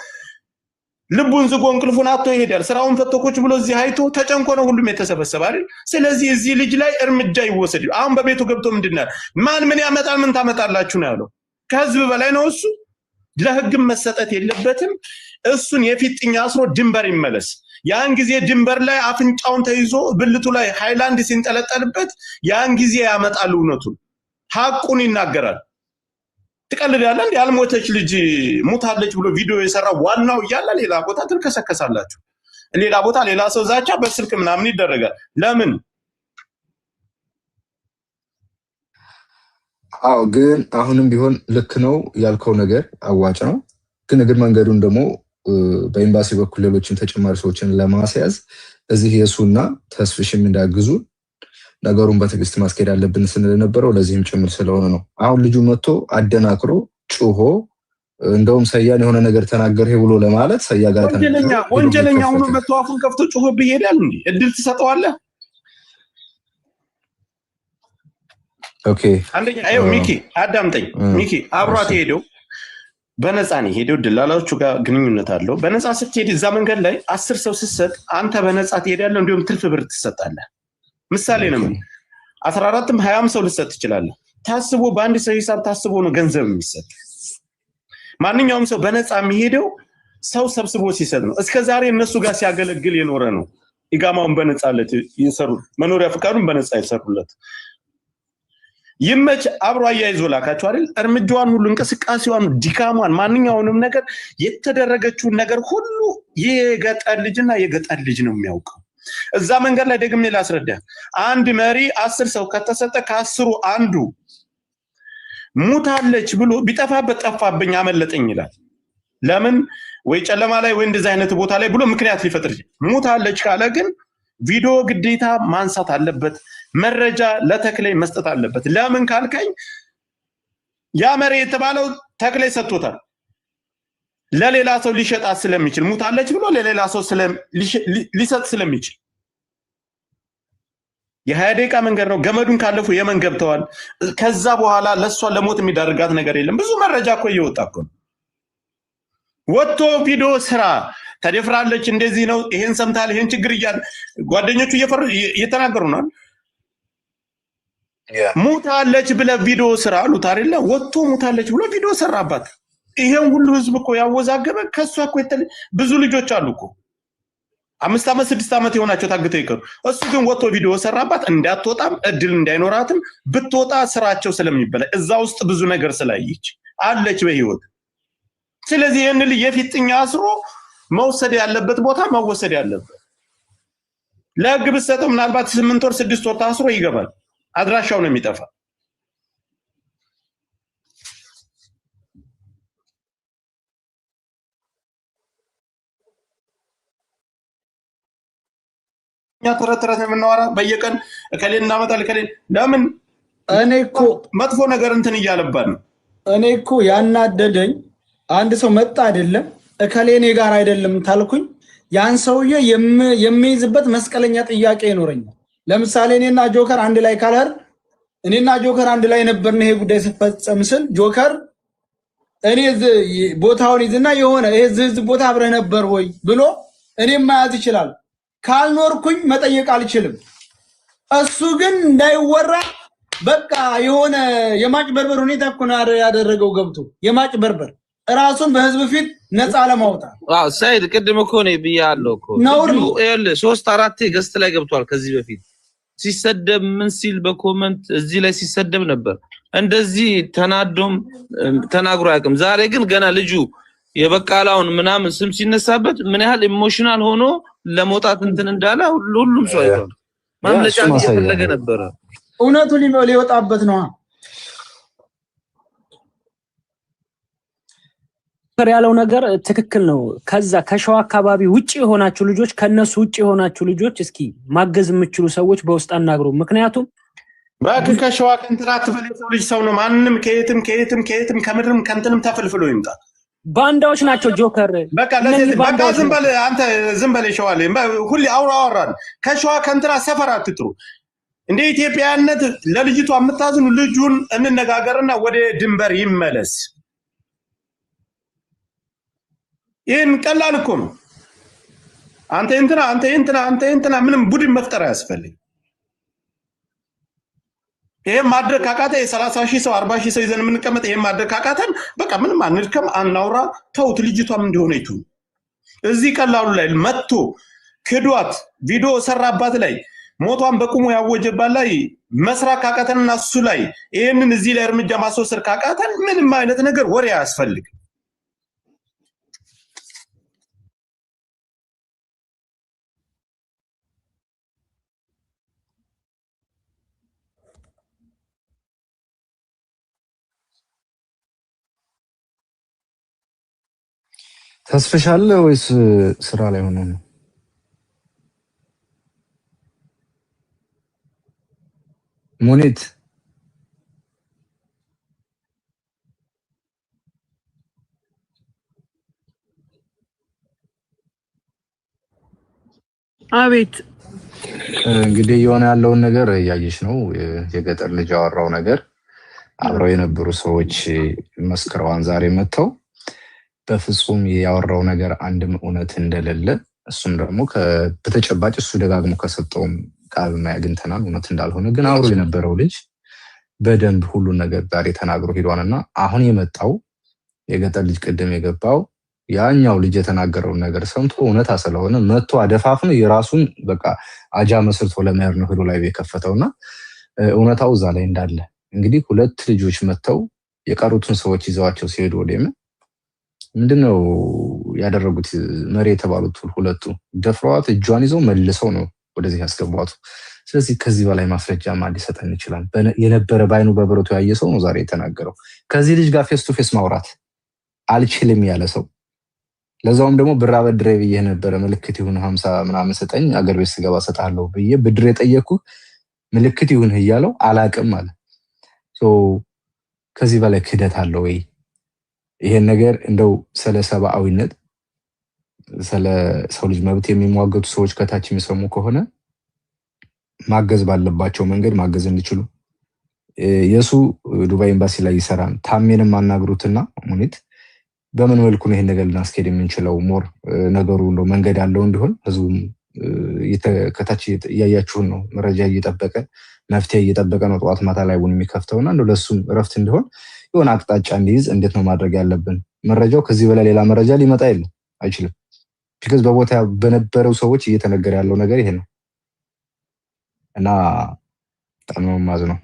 Speaker 10: ልቡን ዝጎ እንቅልፉን አጥቶ ይሄዳል ስራውን ፈተኮች ብሎ እዚህ አይቶ ተጨንቆ ነው ሁሉም የተሰበሰበ አይደል ስለዚህ እዚህ ልጅ ላይ እርምጃ ይወሰድ አሁን በቤቱ ገብቶ ምንድነው ማን ምን ያመጣል ምን ታመጣላችሁ ነው ያለው ከህዝብ በላይ ነው እሱ ለህግ መሰጠት የለበትም እሱን የፊጥኛ አስሮ ድንበር ይመለስ ያን ጊዜ ድንበር ላይ አፍንጫውን ተይዞ ብልቱ ላይ ሃይላንድ ሲንጠለጠልበት ያን ጊዜ ያመጣል እውነቱን ሐቁን ይናገራል ተቀልዳለ እንዴ ያልሞተች ልጅ ሞታለች ብሎ ቪዲዮ የሰራ ዋናው ይያላ ሌላ ቦታ ተከሰከሳላችሁ ሌላ ቦታ ሌላ ሰው ዛቻ በስልክ ምናምን ይደረጋል ለምን
Speaker 7: አው ግን አሁንም ቢሆን ልክ ነው ያልከው ነገር አዋጭ ነው ግን እግር መንገዱን ደግሞ በኤምባሲ በኩል ሌሎችን ተጨማሪ ሰዎችን ለማስያዝ እዚህ የሱና ተስፍሽም እንዳግዙ ነገሩን በትግስት ማስኬድ አለብን ስለነበረው ለዚህም ጭምር ስለሆነ ነው አሁን ልጁ መጥቶ አደናክሮ ጩሆ እንደውም ሰያን የሆነ ነገር ተናገርህ ብሎ ለማለት ሰያ ጋር
Speaker 10: ወንጀለኛ ሆኖ መጥቶ አፉን ከፍቶ ጩሆ ይሄዳል እንዴ እድል ትሰጠዋለህ
Speaker 7: ኦኬ
Speaker 10: አንደኛ አዩ ሚኪ አዳምጠኝ ሚኪ አብሯት ሄደው በነፃ ነው ሄደው ደላላዎቹ ጋር ግንኙነት አለው በነፃ ስትሄድ እዛ መንገድ ላይ 10 ሰው ሲሰጥ አንተ በነፃ ትሄዳለህ እንዲሁም ትርፍ ብር ትሰጣለህ ምሳሌ ነው 14ም 20ም ሰው ልሰጥ ይችላል ታስቦ በአንድ ሰው ሂሳብ ታስቦ ነው ገንዘብ የሚሰጥ ማንኛውም ሰው በነፃ የሚሄደው ሰው ሰብስቦ ሲሰጥ ነው እስከ ዛሬ እነሱ ጋር ሲያገለግል የኖረ ነው ኢጋማውን በነፃለት ይሰሩ መኖሪያ ፍቃዱን በነፃ ይሰሩለት ይመች አብሮ አያይዞ ላካቸው አይደል እርምጃዋን ሁሉ እንቅስቃሴዋን ዲካማን ማንኛውንም ነገር የተደረገችው ነገር ሁሉ የገጠር ልጅ ነው የሚያውቀው እዛ መንገድ ላይ ደግሜ ላስረዳ አንድ መሪ 10 ሰው ከተሰጠ ከ10ሩ አንዱ ሙታለች ብሎ ቢጠፋበት ጠፋብኝ አመለጠኝ ይላል ለምን ወይ ጨለማ ላይ ወይ እንደዛ አይነት ቦታ ላይ ብሎ ምክንያት ሊፈጥር ሙታለች ካለ ግን ቪዲዮ ግዴታ ማንሳት አለበት መረጃ ለተክለይ መስጠት አለበት ለምን ካልከኝ ያ መሪ የተባለው ተክለይ ሰጥቶታል ለሌላ ሰው ሊሸጣት ስለሚችል ሙታለች ብሎ ለሌላ ሰው ሊሰጥ ስለሚችል የሃይዴቃ መንገድ ነው ገመዱን ካለፉ የመን ገብተዋል ከዛ በኋላ ለሷ ለሞት የሚዳርጋት ነገር የለም ብዙ መረጃ እኮ እየወጣ እኮ ወጥቶ ቪዲዮ ስራ ተደፍራለች እንደዚህ ነው ይሄን ሰምታል ይሄን ችግር ጓደኞቹ እየተናገሩ ነው ሙታለች ብለ ቪዲዮ ስራ አሉት አይደለ ወጥቶ ሙታለች ብሎ ቪዲዮ ሰራባት ይሄን ሁሉ ህዝብ እኮ ያወዛገበ ከሷ እኮ ብዙ ልጆች አሉ እኮ 5 አመት 6 አመት የሆናቸው ታግተው ይቀሩ እሱ ግን ወጥቶ ቪዲዮ ሰራባት እንዳትወጣም እድል እንዳይኖራትም ብትወጣ ስራቸው ስለሚበላ እዛ ውስጥ ብዙ ነገር ስላይች አለች በህይወት ስለዚህ ይሄን የፊጥኛ አስሮ መውሰድ ያለበት ቦታ መወሰድ ያለበት ለህግ ብትሰጠው ምናልባት 8 ወር 6 ወር ታስሮ ይገባል አድራሻው ነው የሚጠፋ ያ ተረተረት የምናወራ በየቀን እከሌን እናመጣል እከሌን ለምን
Speaker 4: እኔ እኮ
Speaker 10: መጥፎ ነገር እንትን እያለባን ነው
Speaker 4: እኔ እኮ ያናደደኝ አንድ ሰው መጣ አይደለም እከሌኔ ጋር አይደለም ታልኩኝ ያን ሰውዬ የሚይዝበት መስቀለኛ ጥያቄ ይኖረኛል ለምሳሌ እኔና ጆከር አንድ ላይ ካላር እኔና ጆከር አንድ ላይ ነበርን ይሄ ጉዳይ ሲፈጸም ስል ጆከር እኔ ቦታውን ይዝና የሆነ ይሄ ዝዝ ቦታ አብረህ ነበር ወይ ብሎ እኔ ማያዝ ይችላል ካልኖርኩኝ መጠየቅ አልችልም እሱ ግን እንዳይወራ በቃ የሆነ የማጭበርበር ሁኔታ እኮ ነው ያደረገው ገብቶ የማጭበርበር ራሱን በህዝብ ፊት ነፃ ለማውጣት
Speaker 5: ሰይድ ቅድም እኮ ነው ብያለሁ እኮ
Speaker 4: ነውር ነው
Speaker 5: 3-4 ገስት ላይ ገብቷል ከዚህ በፊት ሲሰደብ ምን ሲል በኮሜንት እዚህ ላይ ሲሰደብ ነበር እንደዚህ ተናዶም ተናግሮ ያቅም ዛሬ ግን ገና ልጁ የበቃላውን ምናምን ስም ሲነሳበት ምን ያህል ኢሞሽናል ሆኖ ለሞጣት እንትን እንዳለ ሁሉም ሰው አይቷል ማምለጫ እየፈለገ ነበር
Speaker 4: እውነቱ ሊወጣበት ነው
Speaker 6: ያለው ነገር ትክክል ነው። ከዛ ከሸዋ አካባቢ ውጪ የሆናችሁ ልጆች ከነሱ ውጪ የሆናችሁ ልጆች እስኪ ማገዝ የምትችሉ ሰዎች በውስጥ አናግሩ። ምክንያቱም
Speaker 10: ባክ ከሸዋ ከእንትና ተፈልፈው ልጅ ሰው ነው ማንንም ከየትም ከምድርም ከእንትንም ተፈልፍሎ ይምጣ።
Speaker 6: ባንዳዎች ናቸው ጆከር።
Speaker 10: በቃ ዝም በል አንተ ዝም በል ሸዋል ሁሌ አውራን ከሸዋ ከእንትና ሰፈር አትጥሩ። እንደ ኢትዮጵያነት ለልጅቷ የምታዝኑ ልጁን እንነጋገርና ወደ ድንበር ይመለስ። ይህን ቀላል እኮ ነው። አንተ እንትና ምንም ቡድን መፍጠር አያስፈልግ። ይሄን ማድረግ ካቃተ የ30,000 ሰው 40,000 ሰው ይዘን የምንቀመጥ ይሄን ማድረግ ካቃተን በቃ ምንም አንድከም አናውራ። ተውት። ልጅቷም እንደሆነ ይቱ እዚህ ቀላሉ ላይ መጥቶ ክዷት ቪዲዮ ሰራባት ላይ ሞቷን በቁሙ ያወጀባት ላይ መስራት ካቃተንና እሱ ላይ ይሄንን እዚህ ላይ እርምጃ ማስወሰድ ካቃተን ምንም አይነት ነገር ወሬ አያስፈልግ።
Speaker 7: ተስፈሻለ ወይስ ስራ ላይ ሆነ ነው? ሙኒት
Speaker 13: አቤት።
Speaker 7: እንግዲህ የሆነ ያለውን ነገር እያየሽ ነው። የገጠር ልጅ ያወራው ነገር አብረው የነበሩ ሰዎች መስክረዋን ዛሬ መጥተው በፍጹም ያወራው ነገር አንድም እውነት እንደሌለ እሱም ደግሞ በተጨባጭ እሱ ደጋግሞ ከሰጠውም ቃል ማያግንተናል እውነት እንዳልሆነ ግን አብሮ የነበረው ልጅ በደንብ ሁሉ ነገር ዛሬ ተናግሮ ሄዷልና አሁን የመጣው የገጠር ልጅ ቅድም የገባው ያኛው ልጅ የተናገረው ነገር ሰምቶ እውነታ ስለሆነ መጥቶ አደፋፍኖ የራሱን በቃ አጃ መስርቶ ለመሄድ ነው ሄዶ ላይ የከፈተውና እውነታው እዛ ላይ እንዳለ እንግዲህ ሁለት ልጆች መጥተው የቀሩትን ሰዎች ይዘዋቸው ሲሄዱ ወደም ምንድነው ያደረጉት? መሪ የተባሉት ሁለቱ ደፍሯት እጇን ይዘው መልሰው ነው ወደዚህ ያስገቧት። ስለዚህ ከዚህ በላይ ማስረጃ ማን ሊሰጠን ይችላል? የነበረ ባይኑ በብረቱ ያየ ሰው ነው ዛሬ የተናገረው። ከዚህ ልጅ ጋር ፌስ ቱ ፌስ ማውራት አልችልም ያለ ሰው ለዛውም ደግሞ ብር አበድሬ ብዬ ነበረ ምልክት ይሁን 50 ምናምን ሰጠኝ አገር ቤት ስገባ ሰጣለሁ ብዬ ብድር የጠየኩ ምልክት ይሁን እያለው አላቅም አለ። ከዚህ በላይ ክደት አለ ወይ? ይሄን ነገር እንደው ስለ ሰብአዊነት ስለ ሰው ልጅ መብት የሚሟገቱ ሰዎች ከታች የሚሰሙ ከሆነ ማገዝ ባለባቸው መንገድ ማገዝ እንዲችሉ የሱ ዱባይ ኤምባሲ ላይ ይሰራል። ታሜንም አናግሩትና ሙኒት በምን መልኩ ነው ይሄን ነገር ልናስኬድ የምንችለው? ሞር ነገሩ እንደው መንገድ ያለው እንዲሆን ህዝቡም ከታች እያያችሁን ነው። መረጃ እየጠበቀ መፍትሄ እየጠበቀ ነው ጠዋት ማታ ላይ ቡን የሚከፍተውና እንደው ለሱም እረፍት እንዲሆን የሆነ አቅጣጫ እንዲይዝ እንዴት ነው ማድረግ ያለብን? መረጃው ከዚህ በላይ ሌላ መረጃ ሊመጣ አይችልም። ቢካዝ በቦታ በነበረው ሰዎች እየተነገረ ያለው ነገር ይሄ ነው እና በጣም ማዝ ነው።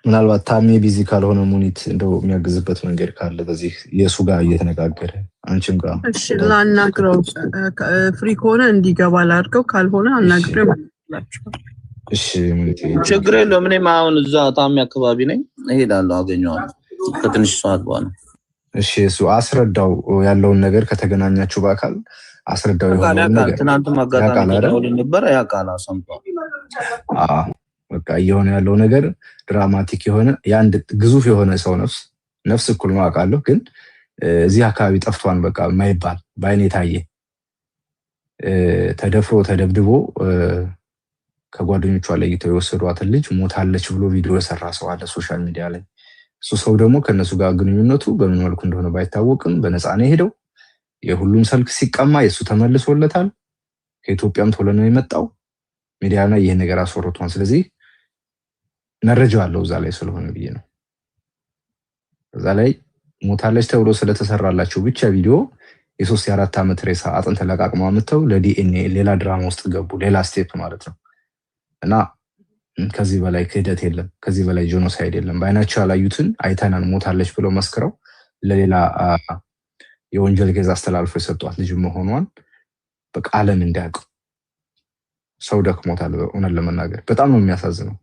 Speaker 7: ምናልባት ታሜ ቢዚ ካልሆነ ሙኒት እንደው የሚያግዝበት መንገድ ካለ በዚህ የሱ ጋር እየተነጋገረ አንቺም ጋር
Speaker 13: እሺ ላናግረው ፍሪ ከሆነ እንዲገባ ላድርገው ካልሆነ አናግረው
Speaker 7: እሺ ሙኒት
Speaker 5: ችግር የለውም። እኔም አሁን እዛ ታሜ አካባቢ ነኝ እሄዳለሁ አገኘዋለሁ ከትንሽ ሰዓት በኋላ።
Speaker 7: እሺ እሱ አስረዳው ያለውን ነገር ከተገናኛችሁ በአካል አስረዳው የሆነውን ነገር
Speaker 5: ትናንትም አጋጣሚ ደውል ነበር ያቃላ ሰምቷል።
Speaker 7: በቃ እየሆነ ያለው ነገር ድራማቲክ የሆነ የአንድ ግዙፍ የሆነ ሰው ነፍስ እኩል ነው አውቃለሁ፣ ግን እዚህ አካባቢ ጠፍቷን በቃ ማይባል ባይኔ ታየ። ተደፍሮ ተደብድቦ ከጓደኞቿ ለይተው የወሰዷትን ልጅ ሞታለች ብሎ ቪዲዮ የሰራ ሰው አለ ሶሻል ሚዲያ ላይ። እሱ ሰው ደግሞ ከነሱ ጋር ግንኙነቱ በምን መልኩ እንደሆነ ባይታወቅም በነፃ ነው የሄደው። የሁሉም ስልክ ሲቀማ የሱ ተመልሶለታል። ከኢትዮጵያም ቶሎ ነው የመጣው። ሚዲያ ላይ ይሄን ነገር አስወርቷል። ስለዚህ መረጃው አለው እዛ ላይ ስለሆነ ብዬ ነው። እዛ ላይ ሞታለች ተብሎ ስለተሰራላቸው ብቻ ቪዲዮ የ3 የ4 ዓመት ሬሳ አጥንት ለቃቅመው አምጥተው ለዲኤንኤ ሌላ ድራማ ውስጥ ገቡ። ሌላ ስቴፕ ማለት ነው። እና ከዚህ በላይ ክህደት የለም፣ ከዚህ በላይ ጄኖሳይድ የለም። በአይናቸው ያላዩትን አይተናል ሞታለች ብለው መስክረው ለሌላ የወንጀል ኬዝ አስተላልፎ የሰጧት ልጅ መሆኗን በቃ ዓለም እንዲያውቅ ሰው ደክሞታል። እውነት ለመናገር በጣም ነው የሚያሳዝነው።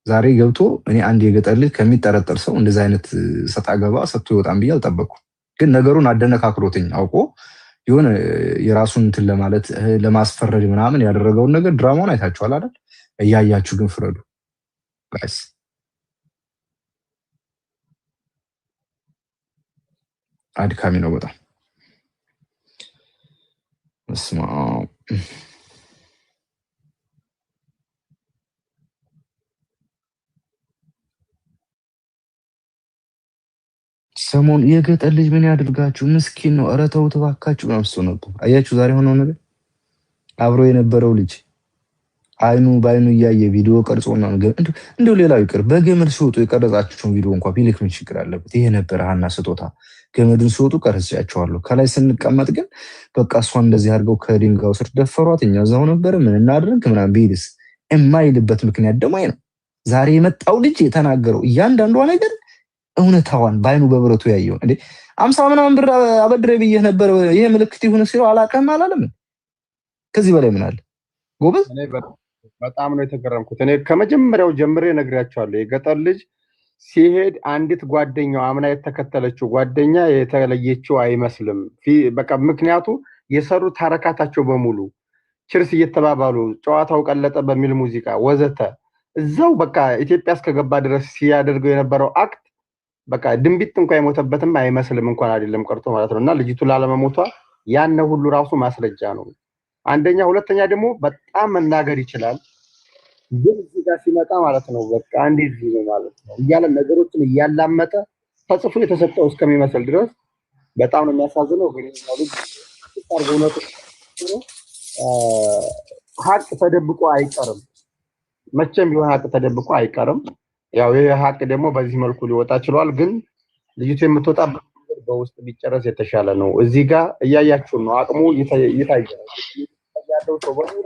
Speaker 7: ዛሬ ገብቶ እኔ አንድ የገጠር ልጅ ከሚጠረጠር ሰው እንደዛ አይነት ሰጣ ገባ ሰጥቶ ይወጣን ብዬ አልጠበቅኩም። ግን ነገሩን አደነካክሮትኝ አውቆ የሆነ የራሱን እንትን ለማለት ለማስፈረድ ምናምን ያደረገውን ነገር ድራማውን አይታችኋል አይደል? እያያችሁ ግን ፍረዱ ጋይስ። አድካሚ ነው በጣም እስማ ሰሞን የገጠር ልጅ ምን ያድርጋችሁ? ምስኪን ነው። ኧረ ተው ተባካችሁ ነው እሱ ነበር። አያችሁ ዛሬ ሆነው ነገር አብሮ የነበረው ልጅ አይኑ ባይኑ እያየ ቪዲዮ ቀርጾና ነገር እንደው ሌላው ይቅር በገመድ ሲወጡ የቀረጻችሁን ቪዲዮ እንኳን ቢልክ ምን ችግር አለበት? ይሄ ነበር ሀና ስጦታ። ገመድን ሲወጡ ቀርጻቸዋለሁ። ከላይ ስንቀመጥ ግን በቃ እሷን እንደዚህ አድርገው ከድንጋዩ ስር ደፈሯት። እኛ እዛው ነበር ምን እናድርግ ምናምን ቢልስ የማይልበት ምክንያት ደግሞ ነው። ዛሬ የመጣው ልጅ የተናገረው እያንዳንዷ ነገር እውነታዋን ባይኑ በብረቱ ያየው እንዴ 50 ምናምን ብር አበድሬ ብዬ ነበር ይሄ ምልክት ይሁን ሲለው አላቀም አላለም። ከዚህ በላይ ምን አለ ጎበዝ?
Speaker 14: እኔ በጣም ነው የተገረምኩት። እኔ ከመጀመሪያው ጀምሬ ነግራቸዋለሁ። የገጠር ልጅ ሲሄድ አንዲት ጓደኛው አምና የተከተለችው ጓደኛ የተለየችው አይመስልም። በቃ ምክንያቱ የሰሩት ሐረካታቸው በሙሉ ችርስ እየተባባሉ ጨዋታው ቀለጠ በሚል ሙዚቃ ወዘተ እዛው በቃ ኢትዮጵያ እስከገባ ድረስ ሲያደርገው የነበረው አክት በቃ ድንቢጥ እንኳን የሞተበትም አይመስልም እንኳን አይደለም ቀርቶ ማለት ነውና ልጅቱ ላለመሞቷ ያን ሁሉ ራሱ ማስረጃ ነው። አንደኛ ሁለተኛ ደግሞ በጣም መናገር ይችላል። ግን እዚህ ጋር ሲመጣ ማለት ነው በቃ እንደዚህ ነው ማለት ነው እያለ ነገሮችን እያላመጠ ተጽፎ የተሰጠው እስከሚመስል ድረስ በጣም ነው የሚያሳዝነው። ግን ነው ልጅ ታርጎ ነው ሀቅ ተደብቆ አይቀርም። መቼም ቢሆን ሀቅ ተደብቆ አይቀርም። ያው ይሄ ሀቅ ደግሞ በዚህ መልኩ ሊወጣ ችሏል። ግን ልጅቱ የምትወጣበት መንገድ በውስጥ ቢጨረስ የተሻለ ነው። እዚህ ጋር እያያችሁ ነው አቅሙ ይታያል ያለው ሰው በሙሉ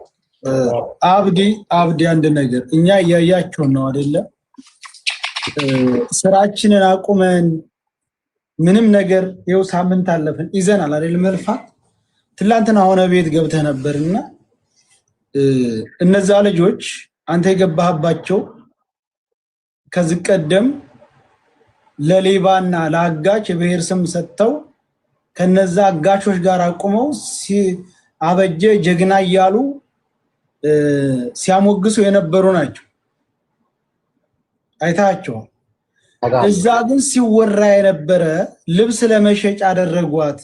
Speaker 4: አብዲ አንድ ነገር እኛ እያያችሁ ነው አይደለ? ስራችንን አቁመን ምንም ነገር ይኸው ሳምንት አለፈን ይዘናል አይደል? መልፋት ትላንትና ሆነ ቤት ገብተህ ነበርና እነዛ ልጆች አንተ የገባህባቸው ከዚህ ቀደም ለሌባና ለአጋች የብሔር ስም ሰጥተው ከነዛ አጋቾች ጋር አቁመው አበጀ ጀግና እያሉ ሲያሞግሱ የነበሩ ናቸው። አይታቸዋል። እዛ ግን ሲወራ የነበረ ልብስ ለመሸጥ አደረጓት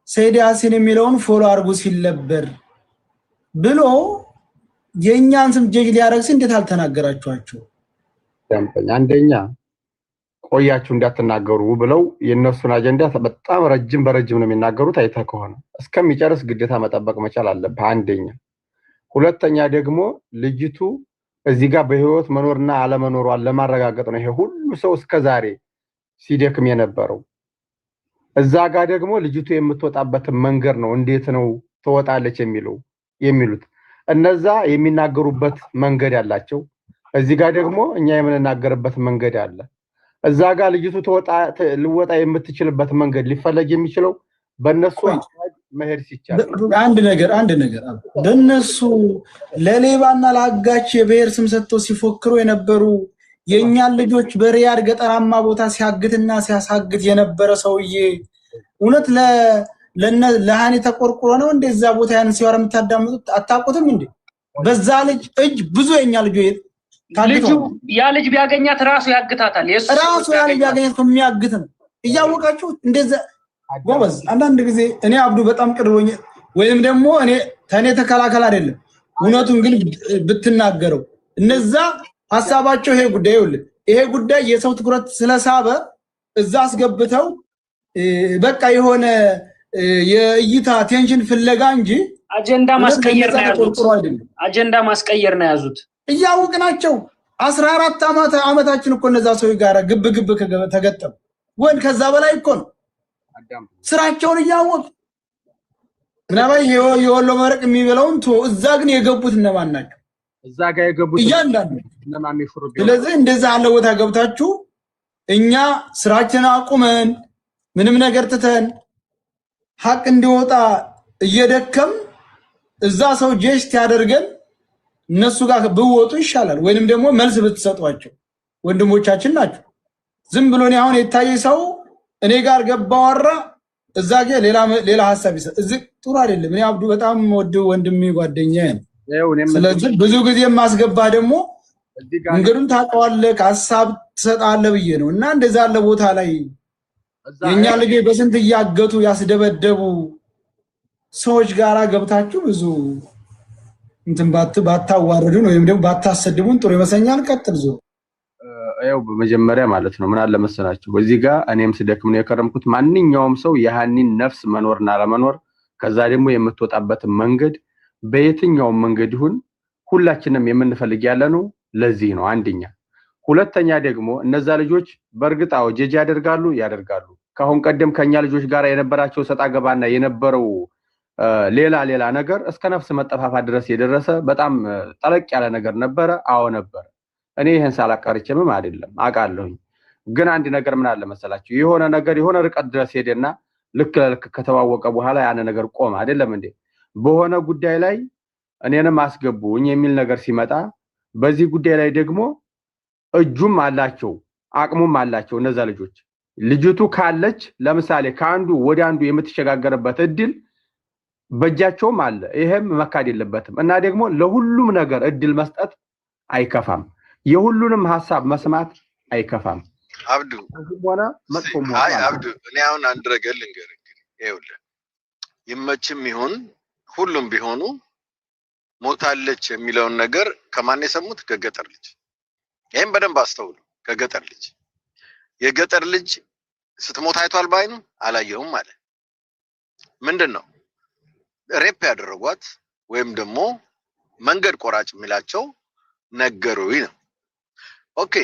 Speaker 4: ሰይድ ያሲን የሚለውን ፎሎ አርጉ ሲለበር ብሎ የኛን ስም ጀጅ ሊያረግስ እንዴት አልተናገራችኋቸው?
Speaker 14: አንደኛ ቆያችሁ እንዳትናገሩ ብለው የነሱን አጀንዳ በጣም ረጅም በረጅም ነው የሚናገሩት። አይተህ ከሆነ እስከሚጨርስ ግዴታ መጠበቅ መቻል አለብህ። አንደኛ ሁለተኛ ደግሞ ልጅቱ እዚህ ጋር በህይወት መኖርና አለመኖሯን ለማረጋገጥ ነው ይሄ ሁሉ ሰው እስከዛሬ ሲደክም የነበረው። እዛ ጋር ደግሞ ልጅቱ የምትወጣበት መንገድ ነው እንዴት ነው ትወጣለች የሚሉት እነዛ የሚናገሩበት መንገድ ያላቸው፣ እዚህ ጋር ደግሞ እኛ የምንናገርበት መንገድ አለ። እዛ ጋር ልጅቱ ልወጣ የምትችልበት መንገድ ሊፈለግ የሚችለው በእነሱ መሄድ ሲቻል
Speaker 4: አንድ ነገር በእነሱ ለሌባና ለአጋች የብሔር ስም ሰጥተው ሲፎክሩ የነበሩ የኛን ልጆች በሪያድ ገጠራማ ቦታ ሲያግትና ሲያሳግት የነበረ ሰውዬ እውነት ለሃኒ ተቆርቆሮ ነው እንደዛ ቦታ ያን ሲወራ የምታዳምጡት አታውቁትም እንዴ? በዛ ልጅ እጅ ብዙ የኛ ልጆች
Speaker 6: ልጁ ያ ልጅ ቢያገኛት ራሱ ያግታታል።
Speaker 4: ራሱ ያ ልጅ ቢያገኛት የሚያግት ነው እያወቃችሁ እንደዛ ጎበዝ። አንዳንድ ጊዜ እኔ አብዱ በጣም ቅርቦኝ ወይም ደግሞ እኔ ተኔ ተከላከል አይደለም እውነቱን ግን ብትናገረው እነዛ ሐሳባቸው ይሄ ጉዳይ የሰው ትኩረት ስለሳበ እዛ አስገብተው በቃ የሆነ የእይታ ቴንሽን ፍለጋ እንጂ
Speaker 6: አጀንዳ ማስቀየር ነው ያዙት።
Speaker 4: እያወቅናቸው 14 ዓመታችን እኮ እነዛ ሰው ጋር ግብ ተገጠሙ ወን ከዛ በላይ እኮ ነው ስራቸውን እያወቁ ምናባይ የወሎ መረቅ የሚበላውን እዛ ግን የገቡት እነማን ናቸው?
Speaker 14: እዛ ጋር የገቡት
Speaker 4: እያንዳንዱ እነማን ይሽሩ። ስለዚህ እንደዛ ያለ ቦታ ገብታችሁ እኛ ስራችንን አቁመን ምንም ነገር ትተን ሀቅ እንዲወጣ እየደከም እዛ ሰው ጀስት ያደርገን እነሱ ጋር ብወጡ ይሻላል ወይንም ደግሞ መልስ ብትሰጧቸው ወንድሞቻችን ናቸው ዝም ብሎ ነው አሁን የታየ ሰው እኔ ጋር ገባወራ እዛ ጋር ሌላ ሐሳብ ይሰጥ እዚህ ጥሩ አይደለም እኔ አብዱ በጣም ወደው ወንድሜ ጓደኛዬ ነው ስለዚህ ብዙ ጊዜ ማስገባ ደግሞ እንግዲህ ታውቀዋለህ ሐሳብ ትሰጣለህ ብዬ ነው እና እንደዛ ያለ ቦታ ላይ የኛ ልጅ በስንት ያገቱ ያስደበደቡ ሰዎች ጋራ ገብታችሁ ብዙ እንትን ባታዋርዱ ነው ወይም ደግሞ ባታሰድቡን ጥሩ ይመስለኛል ቀጥል ዞ
Speaker 14: ያው በመጀመሪያ ማለት ነው ምን አለ መሰላችሁ በዚህ ጋር እኔም ስደክም ነው የከረምኩት ማንኛውም ሰው የሃኒን ነፍስ መኖርና ለመኖር ከዛ ደግሞ የምትወጣበት መንገድ በየትኛው መንገድ ይሁን ሁላችንም የምንፈልግ ያለ ነው ለዚህ ነው አንደኛ ሁለተኛ ደግሞ እነዛ ልጆች በርግጣው ጀጅ ያደርጋሉ ካሁን ቀደም ከኛ ልጆች ጋር የነበራቸው ሰጣ ገባና የነበረው ሌላ ነገር እስከ ነፍስ መጠፋፋት ድረስ የደረሰ በጣም ጠለቅ ያለ ነገር ነበረ አዎ ነበር እኔ ይሄን ሳላቀርጭም አይደለም አቃለሁኝ ግን አንድ ነገር ምን አለ መሰላችሁ የሆነ ነገር የሆነ ርቀት ድረስ ሄደና ልክ ከተዋወቀ በኋላ ያነ ነገር ቆም አይደለም እንዴ በሆነ ጉዳይ ላይ እኔንም አስገቡኝ የሚል ነገር ሲመጣ በዚህ ጉዳይ ላይ ደግሞ እጁም አላቸው አቅሙም አላቸው እነዛ ልጆች ልጅቱ ካለች ለምሳሌ ካንዱ ወደ አንዱ የምትሸጋገርበት እድል በእጃቸውም አለ ይሄም መካድ የለበትም እና ደግሞ ለሁሉም ነገር እድል መስጠት አይከፋም የሁሉንም ሐሳብ መስማት አይከፋም
Speaker 1: አብዱ
Speaker 14: ሆነ መጥፎም ሆነ
Speaker 1: አይ አብዱ እኔ አሁን አንድ ነገር ልንገርህ ይኸውልህ ይመችም ይሁን ሁሉም ቢሆኑ ሞታለች የሚለውን ነገር ከማን የሰሙት ከገጠር ልጅ ይሄን በደንብ አስተውሉ ከገጠር ልጅ የገጠር ልጅ ስትሞት አይቷል ባይኑ አላየውም ማለት ምንድነው ሬፕ ያደረጓት ወይም ደግሞ መንገድ ቆራጭ የሚላቸው ነገሩኝ ነው ኦኬ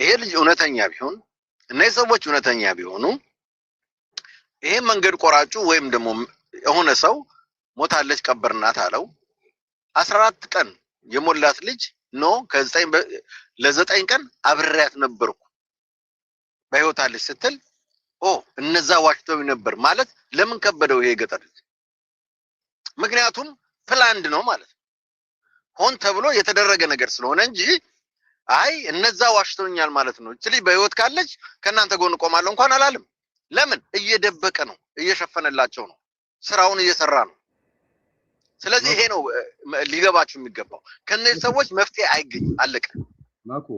Speaker 1: ይሄ ልጅ እውነተኛ ቢሆን እነዚህ ሰዎች እውነተኛ ቢሆኑ ይሄ መንገድ ቆራጩ ወይም ደግሞ የሆነ ሰው ሞታለች ቀበርናት አለው 14 ቀን የሞላት ልጅ ኖ ለ9 ቀን አብሬያት ነበርኩ በህይወት አለች ስትል እነዛ ዋሽተው ነበር ማለት ለምን ከበደው ይሄ ገጠር ልጅ ምክንያቱም ፕላንድ ነው ማለት ሆን ተብሎ የተደረገ ነገር ስለሆነ እንጂ አይ እነዛ ዋሽተውኛል ማለት ነው እቺ ልጅ በህይወት ካለች ከናንተ ጎን ቆማለሁ እንኳን አላለም ለምን እየደበቀ ነው እየሸፈነላቸው ነው ስራውን እየሰራ ነው ስለዚህ ይሄ ነው ሊገባችሁ የሚገባው ከነዚህ ሰዎች መፍትሄ አይገኝም አለቀ
Speaker 14: ማኩ